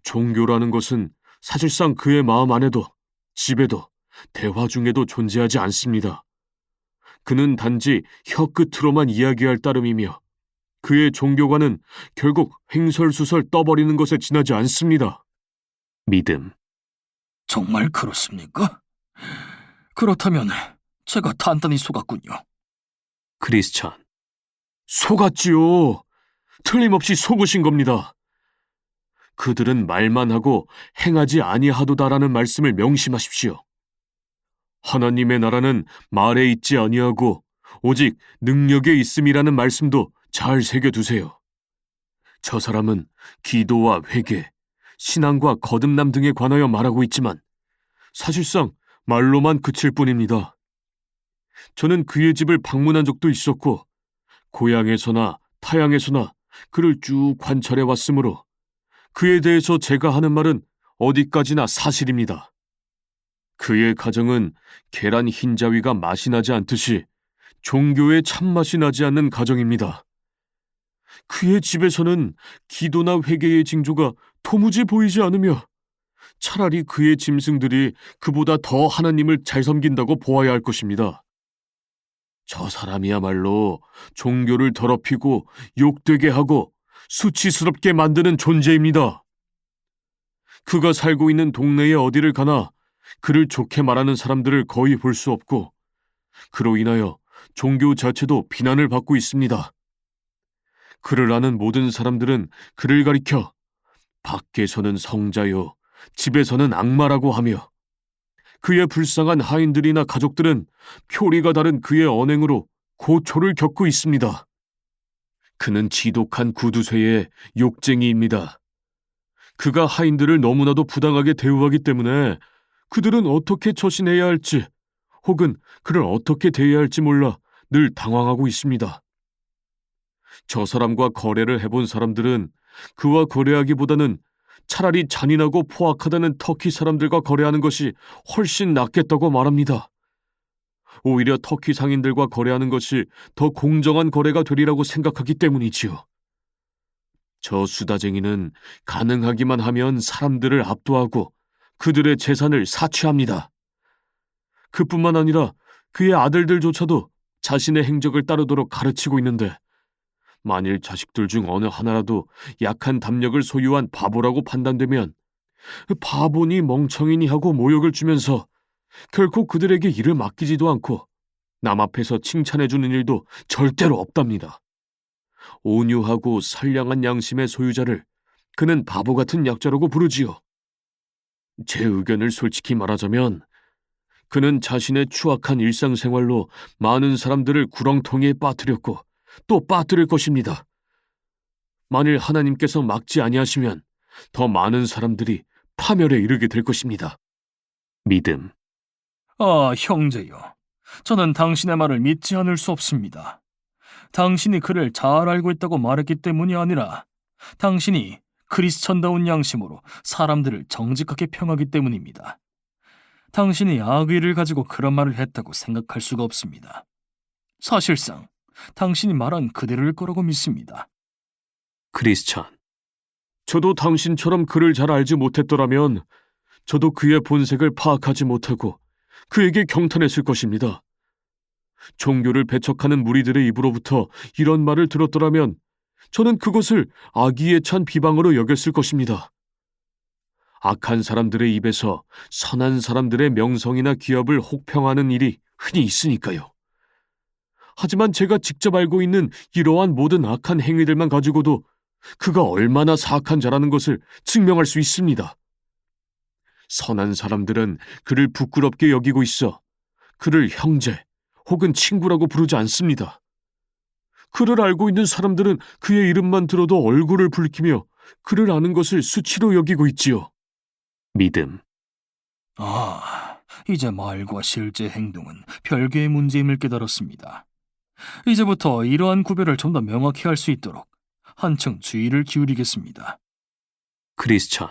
종교라는 것은 사실상 그의 마음 안에도 집에도 대화 중에도 존재하지 않습니다. 그는 단지 혀끝으로만 이야기할 따름이며 그의 종교관은 결국 횡설수설 떠버리는 것에 지나지 않습니다. 믿음. 정말 그렇습니까? 그렇다면 제가 단단히 속았군요. 크리스천. 속았지요. 틀림없이 속으신 겁니다. 그들은 말만 하고 행하지 아니하도다라는 말씀을 명심하십시오. 하나님의 나라는 말에 있지 아니하고 오직 능력에 있음이라는 말씀도 잘 새겨두세요. 저 사람은 기도와 회개, 신앙과 거듭남 등에 관하여 말하고 있지만 사실상 말로만 그칠 뿐입니다. 저는 그의 집을 방문한 적도 있었고 고향에서나 타향에서나 그를 쭉 관찰해 왔으므로 그에 대해서 제가 하는 말은 어디까지나 사실입니다. 그의 가정은 계란 흰자위가 맛이 나지 않듯이 종교의 참맛이 나지 않는 가정입니다. 그의 집에서는 기도나 회개의 징조가 도무지 보이지 않으며 차라리 그의 짐승들이 그보다 더 하나님을 잘 섬긴다고 보아야 할 것입니다. 저 사람이야말로 종교를 더럽히고 욕되게 하고 수치스럽게 만드는 존재입니다. 그가 살고 있는 동네에 어디를 가나 그를 좋게 말하는 사람들을 거의 볼 수 없고 그로 인하여 종교 자체도 비난을 받고 있습니다. 그를 아는 모든 사람들은 그를 가리켜 밖에서는 성자요, 집에서는 악마라고 하며 그의 불쌍한 하인들이나 가족들은 표리가 다른 그의 언행으로 고초를 겪고 있습니다. 그는 지독한 구두쇠의 욕쟁이입니다. 그가 하인들을 너무나도 부당하게 대우하기 때문에 그들은 어떻게 처신해야 할지 혹은 그를 어떻게 대해야 할지 몰라 늘 당황하고 있습니다. 저 사람과 거래를 해본 사람들은 그와 거래하기보다는 차라리 잔인하고 포악하다는 터키 사람들과 거래하는 것이 훨씬 낫겠다고 말합니다. 오히려 터키 상인들과 거래하는 것이 더 공정한 거래가 되리라고 생각하기 때문이지요. 저 수다쟁이는 가능하기만 하면 사람들을 압도하고 그들의 재산을 사취합니다. 그뿐만 아니라 그의 아들들조차도 자신의 행적을 따르도록 가르치고 있는데 만일 자식들 중 어느 하나라도 약한 담력을 소유한 바보라고 판단되면 바보니 멍청이니 하고 모욕을 주면서 결코 그들에게 일을 맡기지도 않고 남 앞에서 칭찬해주는 일도 절대로 없답니다. 온유하고 선량한 양심의 소유자를 그는 바보 같은 약자라고 부르지요. 제 의견을 솔직히 말하자면 그는 자신의 추악한 일상생활로 많은 사람들을 구렁텅이에 빠뜨렸고 또 빠뜨릴 것입니다. 만일 하나님께서 막지 아니하시면 더 많은 사람들이 파멸에 이르게 될 것입니다. 믿음. 아, 형제여. 저는 당신의 말을 믿지 않을 수 없습니다. 당신이 그를 잘 알고 있다고 말했기 때문이 아니라 당신이 크리스천다운 양심으로 사람들을 정직하게 평하기 때문입니다. 당신이 악의를 가지고 그런 말을 했다고 생각할 수가 없습니다. 사실상 당신이 말한 그대로일 거라고 믿습니다. 크리스천. 저도 당신처럼 그를 잘 알지 못했더라면 저도 그의 본색을 파악하지 못하고 그에게 경탄했을 것입니다. 종교를 배척하는 무리들의 입으로부터 이런 말을 들었더라면 저는 그것을 악의에 찬 비방으로 여겼을 것입니다. 악한 사람들의 입에서 선한 사람들의 명성이나 기업을 혹평하는 일이 흔히 있으니까요. 하지만 제가 직접 알고 있는 이러한 모든 악한 행위들만 가지고도 그가 얼마나 사악한 자라는 것을 증명할 수 있습니다. 선한 사람들은 그를 부끄럽게 여기고 있어 그를 형제 혹은 친구라고 부르지 않습니다. 그를 알고 있는 사람들은 그의 이름만 들어도 얼굴을 붉히며 그를 아는 것을 수치로 여기고 있지요. 믿음. 아, 이제 말과 실제 행동은 별개의 문제임을 깨달았습니다. 이제부터 이러한 구별을 좀 더 명확히 할 수 있도록 한층 주의를 기울이겠습니다. 크리스천.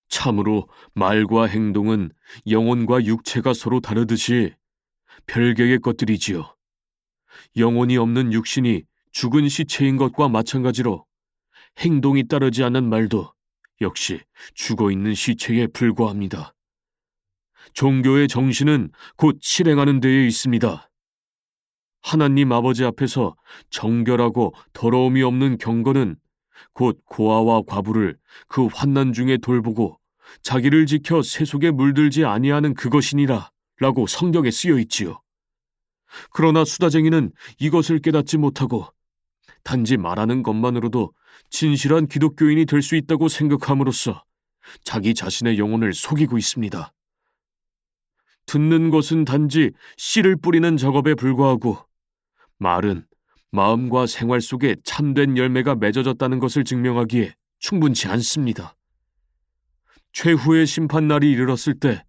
참으로 말과 행동은 영혼과 육체가 서로 다르듯이 별개의 것들이지요. 영혼이 없는 육신이 죽은 시체인 것과 마찬가지로 행동이 따르지 않는 말도 역시 죽어있는 시체에 불과합니다. 종교의 정신은 곧 실행하는 데에 있습니다. 하나님 아버지 앞에서 정결하고 더러움이 없는 경건은 곧 고아와 과부를 그 환난 중에 돌보고 자기를 지켜 세속에 물들지 아니하는 그것이니라 라고 성경에 쓰여 있지요. 그러나 수다쟁이는 이것을 깨닫지 못하고 단지 말하는 것만으로도 진실한 기독교인이 될 수 있다고 생각함으로써 자기 자신의 영혼을 속이고 있습니다. 듣는 것은 단지 씨를 뿌리는 작업에 불과하고 말은 마음과 생활 속에 참된 열매가 맺어졌다는 것을 증명하기에 충분치 않습니다. 최후의 심판날이 이르렀을 때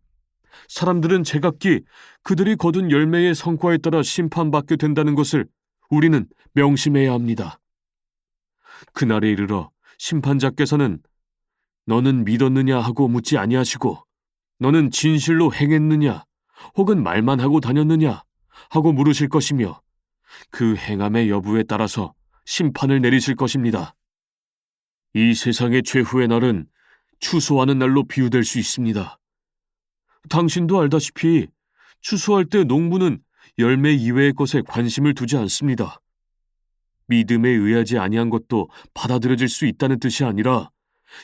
사람들은 제각기 그들이 거둔 열매의 성과에 따라 심판받게 된다는 것을 우리는 명심해야 합니다. 그날에 이르러 심판자께서는 너는 믿었느냐 하고 묻지 아니하시고 너는 진실로 행했느냐 혹은 말만 하고 다녔느냐 하고 물으실 것이며 그 행함의 여부에 따라서 심판을 내리실 것입니다. 이 세상의 최후의 날은 추수하는 날로 비유될 수 있습니다. 당신도 알다시피 추수할 때 농부는 열매 이외의 것에 관심을 두지 않습니다. 믿음에 의하지 아니한 것도 받아들여질 수 있다는 뜻이 아니라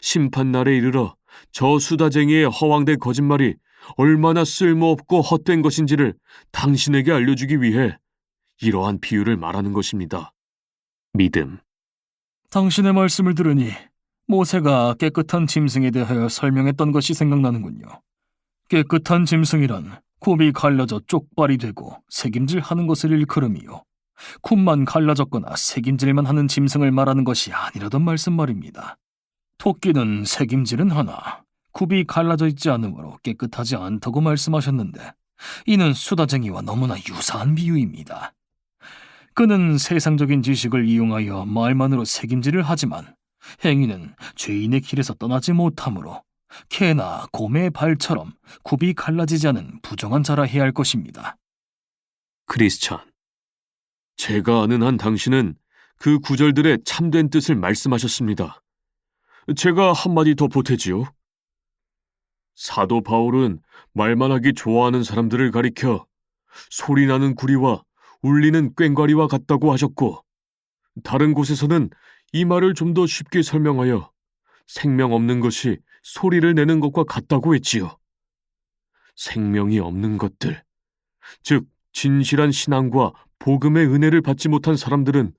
심판 날에 이르러 저 수다쟁이의 허황된 거짓말이 얼마나 쓸모없고 헛된 것인지를 당신에게 알려주기 위해 이러한 비유를 말하는 것입니다. 믿음. 당신의 말씀을 들으니 모세가 깨끗한 짐승에 대하여 설명했던 것이 생각나는군요. 깨끗한 짐승이란 굽이 갈라져 쪽발이 되고 새김질하는 것을 일컬음이요. 굽만 갈라졌거나 새김질만 하는 짐승을 말하는 것이 아니라던 말씀 말입니다. 토끼는 새김질은 하나 굽이 갈라져 있지 않으므로 깨끗하지 않다고 말씀하셨는데 이는 수다쟁이와 너무나 유사한 비유입니다. 그는 세상적인 지식을 이용하여 말만으로 새김질을 하지만 행위는 죄인의 길에서 떠나지 못하므로 개나 곰의 발처럼 굽이 갈라지지 않은 부정한 자라 해야 할 것입니다. 크리스찬. 제가 아는 한 당신은 그 구절들의 참된 뜻을 말씀하셨습니다. 제가 한마디 더 보태지요. 사도 바울은 말만 하기 좋아하는 사람들을 가리켜 소리나는 구리와 울리는 꽹과리와 같다고 하셨고, 다른 곳에서는 이 말을 좀 더 쉽게 설명하여 생명 없는 것이 소리를 내는 것과 같다고 했지요. 생명이 없는 것들, 즉 진실한 신앙과 복음의 은혜를 받지 못한 사람들은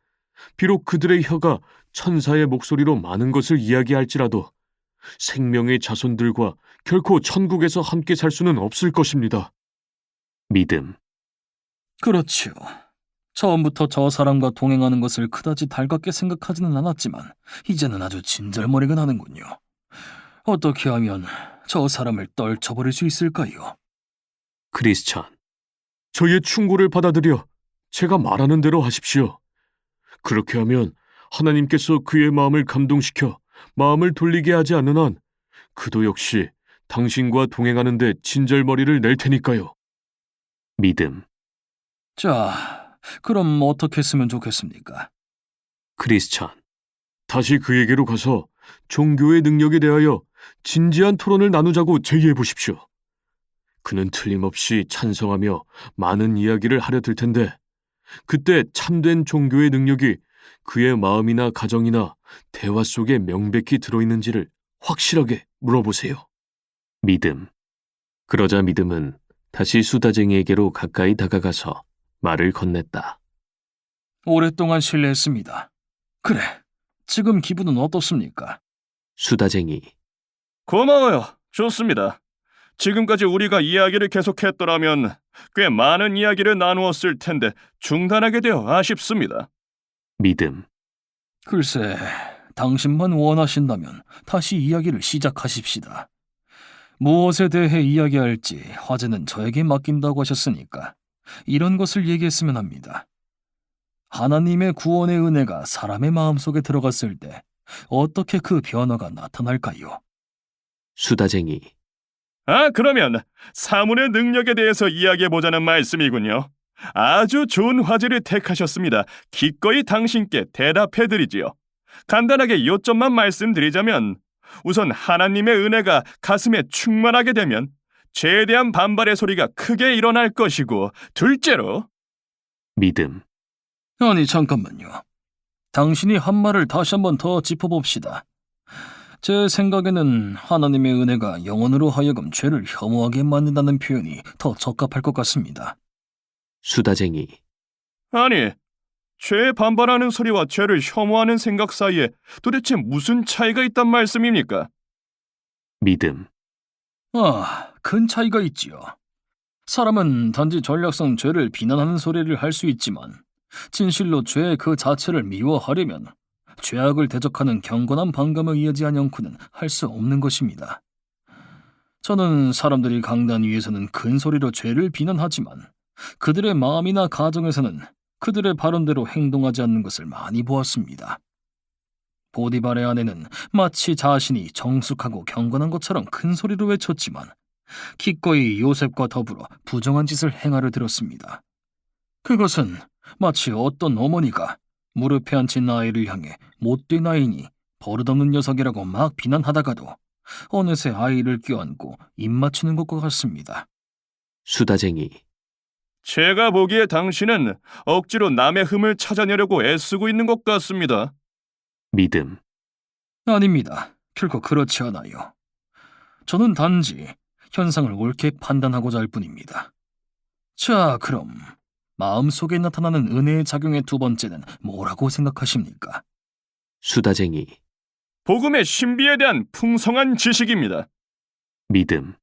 비록 그들의 혀가 천사의 목소리로 많은 것을 이야기할지라도 생명의 자손들과 결코 천국에서 함께 살 수는 없을 것입니다. 믿음. 그렇지요. 처음부터 저 사람과 동행하는 것을 그다지 달갑게 생각하지는 않았지만 이제는 아주 진절머리가 나는군요. 어떻게 하면 저 사람을 떨쳐버릴 수 있을까요? 크리스찬. 저의 충고를 받아들여 제가 말하는 대로 하십시오. 그렇게 하면 하나님께서 그의 마음을 감동시켜 마음을 돌리게 하지 않는 한 그도 역시 당신과 동행하는 데 진절머리를 낼 테니까요. 믿음. 자, 그럼 어떻게 했으면 좋겠습니까? 크리스찬. 다시 그에게로 가서 종교의 능력에 대하여 진지한 토론을 나누자고 제의해 보십시오. 그는 틀림없이 찬성하며 많은 이야기를 하려 들 텐데 그때 참된 종교의 능력이 그의 마음이나 가정이나 대화 속에 명백히 들어있는지를 확실하게 물어보세요. 믿음. 그러자 믿음은 다시 수다쟁이에게로 가까이 다가가서 말을 건넸다. 오랫동안 신뢰했습니다. 그래, 지금 기분은 어떻습니까? 수다쟁이. 고마워요. 좋습니다. 지금까지 우리가 이야기를 계속했더라면 꽤 많은 이야기를 나누었을 텐데 중단하게 되어 아쉽습니다. 믿음. 글쎄, 당신만 원하신다면 다시 이야기를 시작하십시다. 무엇에 대해 이야기할지 화제는 저에게 맡긴다고 하셨으니까 이런 것을 얘기했으면 합니다. 하나님의 구원의 은혜가 사람의 마음속에 들어갔을 때 어떻게 그 변화가 나타날까요? 수다쟁이. 그러면 사문의 능력에 대해서 이야기해보자는 말씀이군요. 아주 좋은 화제를 택하셨습니다. 기꺼이 당신께 대답해드리지요. 간단하게 요점만 말씀드리자면 우선 하나님의 은혜가 가슴에 충만하게 되면 죄에 대한 반발의 소리가 크게 일어날 것이고, 둘째로 믿음. 아니, 잠깐만요. 당신이 한 말을 다시 한번 더 짚어봅시다. 제 생각에는 하나님의 은혜가 영혼으로 하여금 죄를 혐오하게 만든다는 표현이 더 적합할 것 같습니다. 수다쟁이. 아니, 죄에 반발하는 소리와 죄를 혐오하는 생각 사이에 도대체 무슨 차이가 있단 말씀입니까? 믿음. 큰 차이가 있지요. 사람은 단지 전략성 죄를 비난하는 소리를 할 수 있지만 진실로 죄 그 자체를 미워하려면 죄악을 대적하는 경건한 반감에 의하지 않고는 할 수 없는 것입니다. 저는 사람들이 강단 위에서는 큰 소리로 죄를 비난하지만 그들의 마음이나 가정에서는 그들의 발언대로 행동하지 않는 것을 많이 보았습니다. 보디발의 아내는 마치 자신이 정숙하고 경건한 것처럼 큰 소리로 외쳤지만 기꺼이 요셉과 더불어 부정한 짓을 행하려 들었습니다. 그것은 마치 어떤 어머니가 무릎에 앉힌 아이를 향해 못된 아이니 버릇없는 녀석이라고 막 비난하다가도 어느새 아이를 껴안고 입 맞추는 것과 같습니다. 수다쟁이. 제가 보기에 당신은 억지로 남의 흠을 찾아내려고 애쓰고 있는 것 같습니다. 믿음. 아닙니다. 결코 그렇지 않아요. 저는 단지 현상을 옳게 판단하고자 할 뿐입니다. 자, 그럼 마음속에 나타나는 은혜의 작용의 두 번째는 뭐라고 생각하십니까? 수다쟁이. 복음의 신비에 대한 풍성한 지식입니다. 믿음.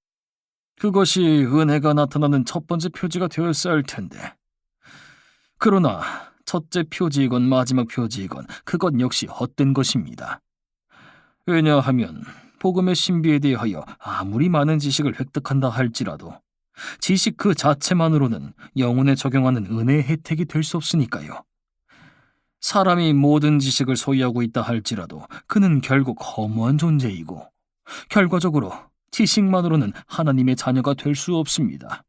그것이 은혜가 나타나는 첫 번째 표지가 되었어야 할 텐데. 그러나 첫째 표지이건 마지막 표지이건 그것 역시 헛된 것입니다. 왜냐하면 복음의 신비에 대하여 아무리 많은 지식을 획득한다 할지라도 지식 그 자체만으로는 영혼에 적용하는 은혜의 혜택이 될 수 없으니까요. 사람이 모든 지식을 소유하고 있다 할지라도 그는 결국 허무한 존재이고 결과적으로 지식만으로는 하나님의 자녀가 될 수 없습니다.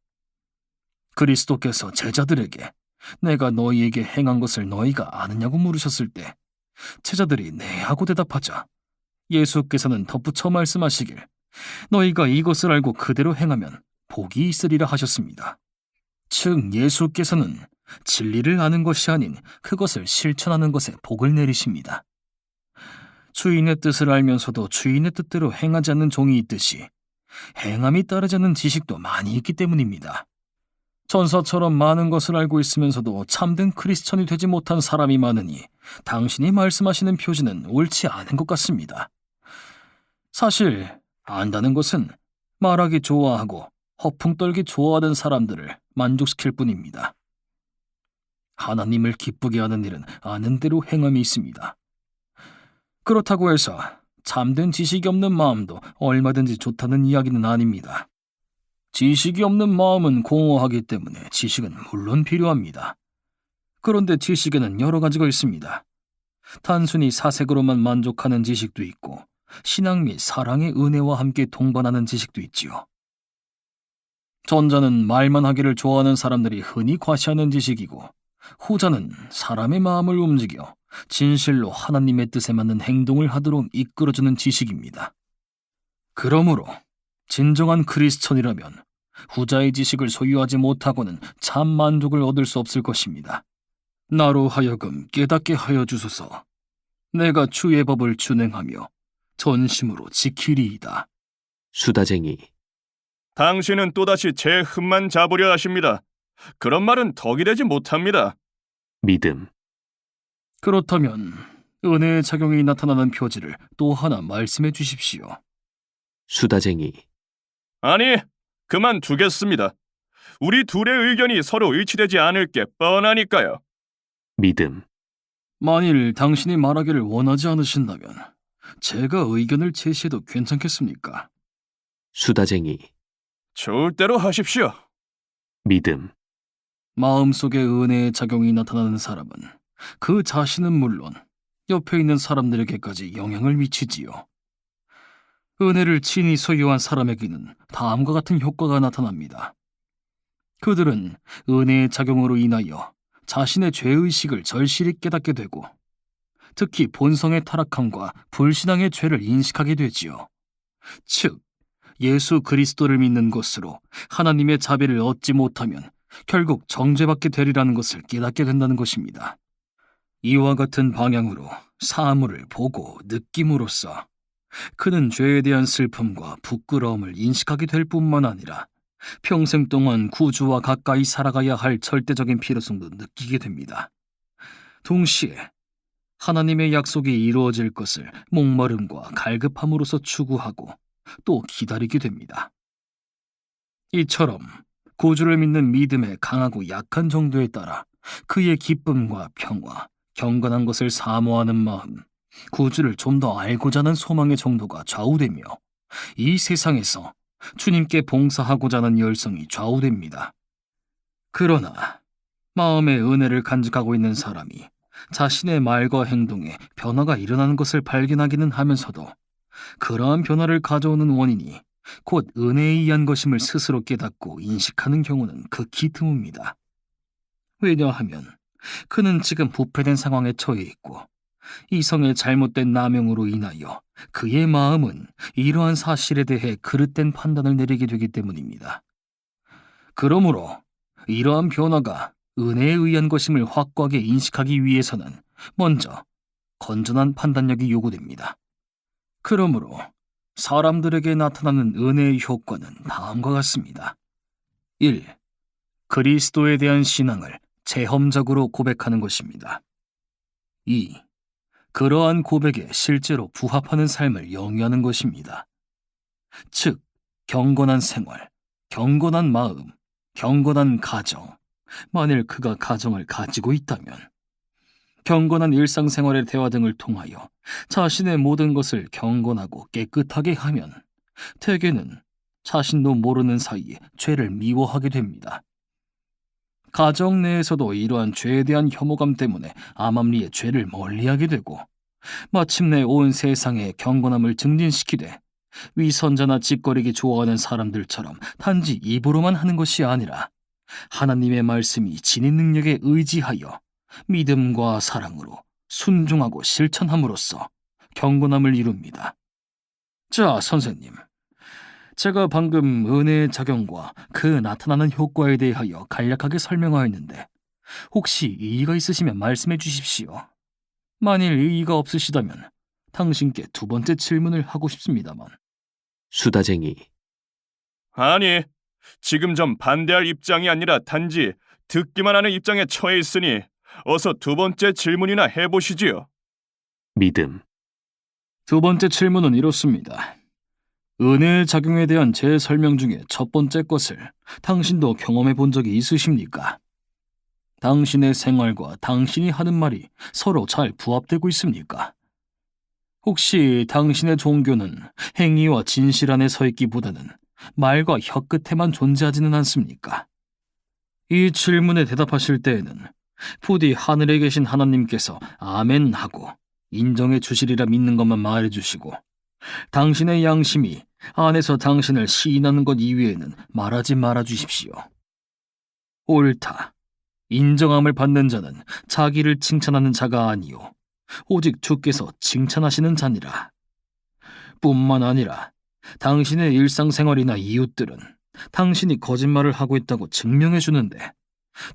그리스도께서 제자들에게 내가 너희에게 행한 것을 너희가 아느냐고 물으셨을 때 제자들이 네 하고 대답하자 예수께서는 덧붙여 말씀하시길 너희가 이것을 알고 그대로 행하면 복이 있으리라 하셨습니다. 즉 예수께서는 진리를 아는 것이 아닌 그것을 실천하는 것에 복을 내리십니다. 주인의 뜻을 알면서도 주인의 뜻대로 행하지 않는 종이 있듯이 행함이 따르지 않는 지식도 많이 있기 때문입니다. 전사처럼 많은 것을 알고 있으면서도 참된 크리스천이 되지 못한 사람이 많으니 당신이 말씀하시는 표지는 옳지 않은 것 같습니다. 사실 안다는 것은 말하기 좋아하고 허풍 떨기 좋아하는 사람들을 만족시킬 뿐입니다. 하나님을 기쁘게 하는 일은 아는 대로 행함이 있습니다. 그렇다고 해서 참된 지식이 없는 마음도 얼마든지 좋다는 이야기는 아닙니다. 지식이 없는 마음은 공허하기 때문에 지식은 물론 필요합니다. 그런데 지식에는 여러 가지가 있습니다. 단순히 사색으로만 만족하는 지식도 있고 신앙 및 사랑의 은혜와 함께 동반하는 지식도 있지요. 전자는 말만 하기를 좋아하는 사람들이 흔히 과시하는 지식이고 후자는 사람의 마음을 움직여 진실로 하나님의 뜻에 맞는 행동을 하도록 이끌어주는 지식입니다. 그러므로 진정한 크리스천이라면 후자의 지식을 소유하지 못하고는 참 만족을 얻을 수 없을 것입니다. 나로 하여금 깨닫게 하여 주소서. 내가 주의 법을 준행하며 전심으로 지키리이다. 수다쟁이. 당신은 또다시 제 흠만 잡으려 하십니다. 그런 말은 덕이 되지 못합니다. 믿음. 그렇다면 은혜의 작용이 나타나는 표지를 또 하나 말씀해 주십시오. 수다쟁이. 아니, 그만두겠습니다. 우리 둘의 의견이 서로 일치되지 않을 게 뻔하니까요. 믿음. 만일 당신이 말하기를 원하지 않으신다면 제가 의견을 제시해도 괜찮겠습니까? 수다쟁이. 좋을 대로 하십시오. 믿음. 마음속에 은혜의 작용이 나타나는 사람은 그 자신은 물론 옆에 있는 사람들에게까지 영향을 미치지요. 은혜를 친히 소유한 사람에게는 다음과 같은 효과가 나타납니다. 그들은 은혜의 작용으로 인하여 자신의 죄의식을 절실히 깨닫게 되고 특히 본성의 타락함과 불신앙의 죄를 인식하게 되지요. 즉, 예수 그리스도를 믿는 것으로 하나님의 자비를 얻지 못하면 결국 정죄받게 되리라는 것을 깨닫게 된다는 것입니다. 이와 같은 방향으로 사물을 보고 느낌으로써 그는 죄에 대한 슬픔과 부끄러움을 인식하게 될 뿐만 아니라 평생 동안 구주와 가까이 살아가야 할 절대적인 필요성도 느끼게 됩니다. 동시에 하나님의 약속이 이루어질 것을 목마름과 갈급함으로써 추구하고 또 기다리게 됩니다. 이처럼 구주를 믿는 믿음의 강하고 약한 정도에 따라 그의 기쁨과 평화, 경건한 것을 사모하는 마음, 구주를 좀 더 알고자 하는 소망의 정도가 좌우되며 이 세상에서 주님께 봉사하고자 하는 열성이 좌우됩니다. 그러나 마음의 은혜를 간직하고 있는 사람이 자신의 말과 행동에 변화가 일어나는 것을 발견하기는 하면서도 그러한 변화를 가져오는 원인이 곧 은혜에 의한 것임을 스스로 깨닫고 인식하는 경우는 극히 드뭅니다. 왜냐하면 그는 지금 부패된 상황에 처해 있고 이성의 잘못된 남용으로 인하여 그의 마음은 이러한 사실에 대해 그릇된 판단을 내리게 되기 때문입니다. 그러므로 이러한 변화가 은혜에 의한 것임을 확고하게 인식하기 위해서는 먼저 건전한 판단력이 요구됩니다. 그러므로 사람들에게 나타나는 은혜의 효과는 다음과 같습니다. 1. 그리스도에 대한 신앙을 체험적으로 고백하는 것입니다. 2. 그러한 고백에 실제로 부합하는 삶을 영위하는 것입니다. 즉, 경건한 생활, 경건한 마음, 경건한 가정, 만일 그가 가정을 가지고 있다면 경건한 일상생활의 대화 등을 통하여 자신의 모든 것을 경건하고 깨끗하게 하면 대개는 자신도 모르는 사이에 죄를 미워하게 됩니다. 가정 내에서도 이러한 죄에 대한 혐오감 때문에 암암리에 죄를 멀리하게 되고 마침내 온 세상에 경건함을 증진시키되 위선자나 짓거리기 좋아하는 사람들처럼 단지 입으로만 하는 것이 아니라 하나님의 말씀이 지닌 능력에 의지하여 믿음과 사랑으로 순종하고 실천함으로써 경건함을 이룹니다. 자, 선생님. 제가 방금 은혜의 작용과 그 나타나는 효과에 대하여 간략하게 설명하였는데 혹시 이의가 있으시면 말씀해 주십시오. 만일 이의가 없으시다면 당신께 두 번째 질문을 하고 싶습니다만. 수다쟁이. 아니, 지금 좀 반대할 입장이 아니라 단지 듣기만 하는 입장에 처해 있으니 어서 두 번째 질문이나 해보시지요. 믿음. 두 번째 질문은 이렇습니다. 은혜의 작용에 대한 제 설명 중에 첫 번째 것을 당신도 경험해 본 적이 있으십니까? 당신의 생활과 당신이 하는 말이 서로 잘 부합되고 있습니까? 혹시 당신의 종교는 행위와 진실 안에 서 있기보다는 말과 혀 끝에만 존재하지는 않습니까? 이 질문에 대답하실 때에는 부디 하늘에 계신 하나님께서 아멘 하고 인정해 주시리라 믿는 것만 말해 주시고 당신의 양심이 안에서 당신을 시인하는 것 이외에는 말하지 말아 주십시오. 옳다. 인정함을 받는 자는 자기를 칭찬하는 자가 아니요 오직 주께서 칭찬하시는 자니라. 뿐만 아니라 당신의 일상생활이나 이웃들은 당신이 거짓말을 하고 있다고 증명해 주는데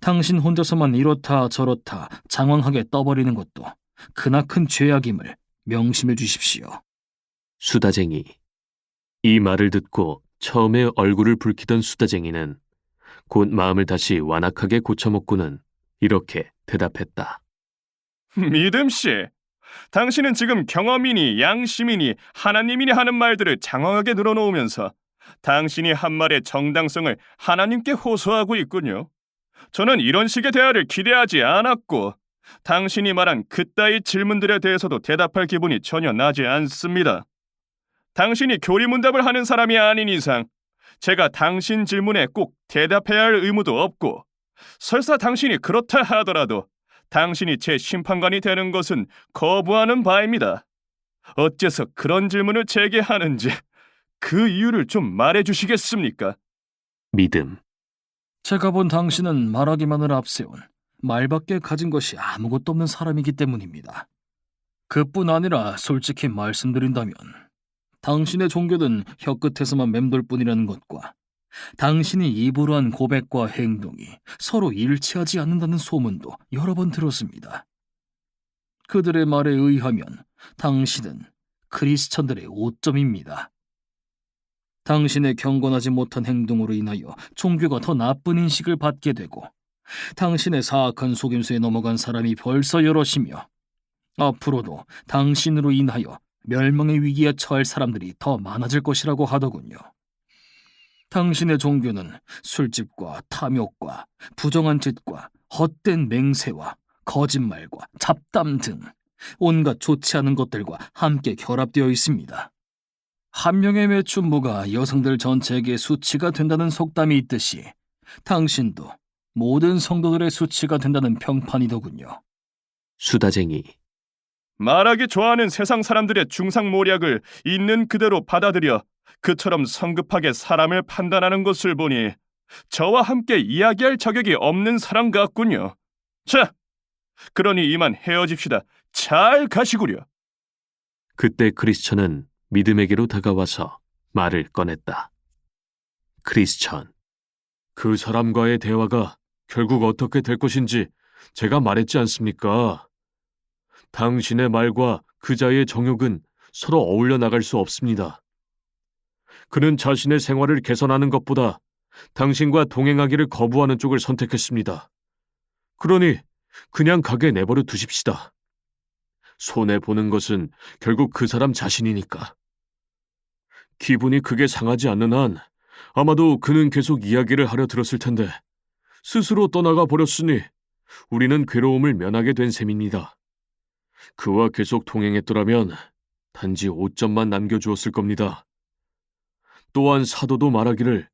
당신 혼자서만 이렇다 저렇다 장황하게 떠버리는 것도 크나큰 죄악임을 명심해 주십시오. 수다쟁이. 이 말을 듣고 처음에 얼굴을 붉히던 수다쟁이는 곧 마음을 다시 완악하게 고쳐먹고는 이렇게 대답했다. 믿음씨, 당신은 지금 경험이니 양심이니 하나님이니 하는 말들을 장황하게 늘어놓으면서 당신이 한 말의 정당성을 하나님께 호소하고 있군요. 저는 이런 식의 대화를 기대하지 않았고 당신이 말한 그따위 질문들에 대해서도 대답할 기분이 전혀 나지 않습니다. 당신이 교리문답을 하는 사람이 아닌 이상 제가 당신 질문에 꼭 대답해야 할 의무도 없고 설사 당신이 그렇다 하더라도 당신이 제 심판관이 되는 것은 거부하는 바입니다. 어째서 그런 질문을 제기하는지 그 이유를 좀 말해주시겠습니까? 믿음. 제가 본 당신은 말하기만을 앞세운 말밖에 가진 것이 아무것도 없는 사람이기 때문입니다. 그뿐 아니라 솔직히 말씀드린다면 당신의 종교는 혀끝에서만 맴돌 뿐이라는 것과 당신이 입으로 한 고백과 행동이 서로 일치하지 않는다는 소문도 여러 번 들었습니다. 그들의 말에 의하면 당신은 크리스천들의 오점입니다. 당신의 경건하지 못한 행동으로 인하여 종교가 더 나쁜 인식을 받게 되고 당신의 사악한 속임수에 넘어간 사람이 벌써 여럿이며 앞으로도 당신으로 인하여 멸망의 위기에 처할 사람들이 더 많아질 것이라고 하더군요. 당신의 종교는 술집과 탐욕과 부정한 짓과 헛된 맹세와 거짓말과 잡담 등 온갖 좋지 않은 것들과 함께 결합되어 있습니다. 한 명의 매춘부가 여성들 전체에게 수치가 된다는 속담이 있듯이 당신도 모든 성도들의 수치가 된다는 평판이더군요. 수다쟁이. 말하기 좋아하는 세상 사람들의 중상모략을 있는 그대로 받아들여 그처럼 성급하게 사람을 판단하는 것을 보니 저와 함께 이야기할 자격이 없는 사람 같군요. 자, 그러니 이만 헤어집시다. 잘 가시구려. 그때 크리스천은 믿음에게로 다가와서 말을 꺼냈다. 크리스천, 그 사람과의 대화가 결국 어떻게 될 것인지 제가 말했지 않습니까? 당신의 말과 그자의 정욕은 서로 어울려 나갈 수 없습니다. 그는 자신의 생활을 개선하는 것보다 당신과 동행하기를 거부하는 쪽을 선택했습니다. 그러니 그냥 가게 내버려 두십시다. 손해보는 것은 결국 그 사람 자신이니까. 기분이 크게 상하지 않는 한 아마도 그는 계속 이야기를 하려 들었을 텐데 스스로 떠나가 버렸으니 우리는 괴로움을 면하게 된 셈입니다. 그와 계속 동행했더라면 단지 오점만 남겨주었을 겁니다. 또한 사도도 말하기를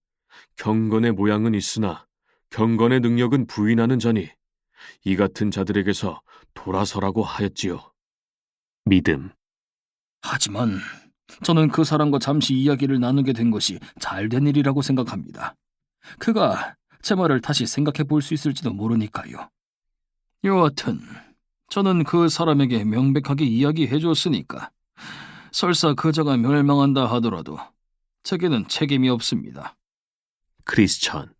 경건의 모양은 있으나 경건의 능력은 부인하는 자니 이 같은 자들에게서 돌아서라고 하였지요. 믿음. 하지만 저는 그 사람과 잠시 이야기를 나누게 된 것이 잘된 일이라고 생각합니다. 그가 제 말을 다시 생각해 볼 수 있을지도 모르니까요. 여하튼 저는 그 사람에게 명백하게 이야기해 줬으니까 설사 그자가 멸망한다 하더라도 제게는 책임이 없습니다. 크리스천.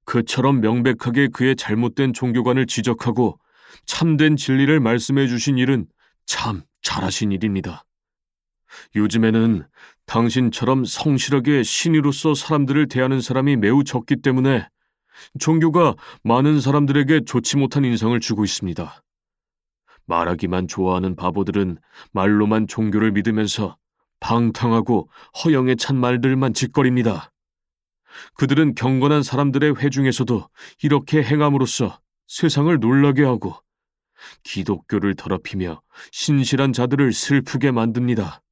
그처럼 명백하게 그의 잘못된 종교관을 지적하고 참된 진리를 말씀해 주신 일은 참 잘하신 일입니다. 요즘에는 당신처럼 성실하게 신이로서 사람들을 대하는 사람이 매우 적기 때문에 종교가 많은 사람들에게 좋지 못한 인상을 주고 있습니다. 말하기만 좋아하는 바보들은 말로만 종교를 믿으면서 방탕하고 허영에 찬 말들만 짓거립니다. 그들은 경건한 사람들의 회중에서도 이렇게 행함으로써 세상을 놀라게 하고 기독교를 더럽히며 신실한 자들을 슬프게 만듭니다.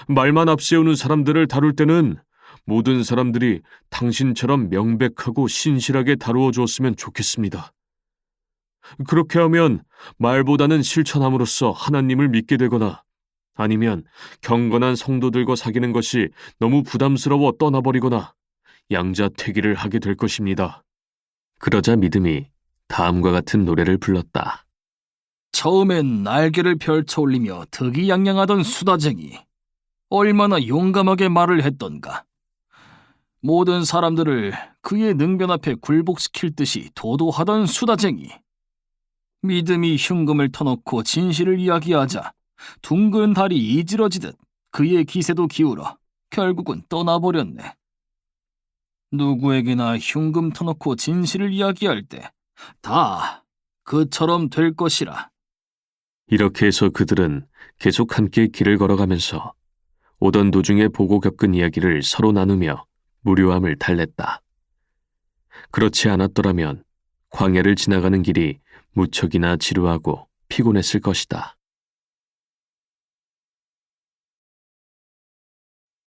말만 앞세우는 사람들을 다룰 때는 모든 사람들이 당신처럼 명백하고 신실하게 다루어 주었으면 좋겠습니다. 그렇게 하면 말보다는 실천함으로써 하나님을 믿게 되거나 아니면 경건한 성도들과 사귀는 것이 너무 부담스러워 떠나버리거나 양자택일을 하게 될 것입니다. 그러자 믿음이 다음과 같은 노래를 불렀다. 처음엔 날개를 펼쳐 올리며 득이양양하던 수다쟁이. 얼마나 용감하게 말을 했던가. 모든 사람들을 그의 능변 앞에 굴복시킬 듯이 도도하던 수다쟁이. 믿음이 흉금을 터놓고 진실을 이야기하자 둥근 달이 이지러지듯 그의 기세도 기울어 결국은 떠나버렸네. 누구에게나 흉금 터놓고 진실을 이야기할 때 다 그처럼 될 것이라. 이렇게 해서 그들은 계속 함께 길을 걸어가면서 오던 도중에 보고 겪은 이야기를 서로 나누며 무료함을 달랬다. 그렇지 않았더라면 광야를 지나가는 길이 무척이나 지루하고 피곤했을 것이다.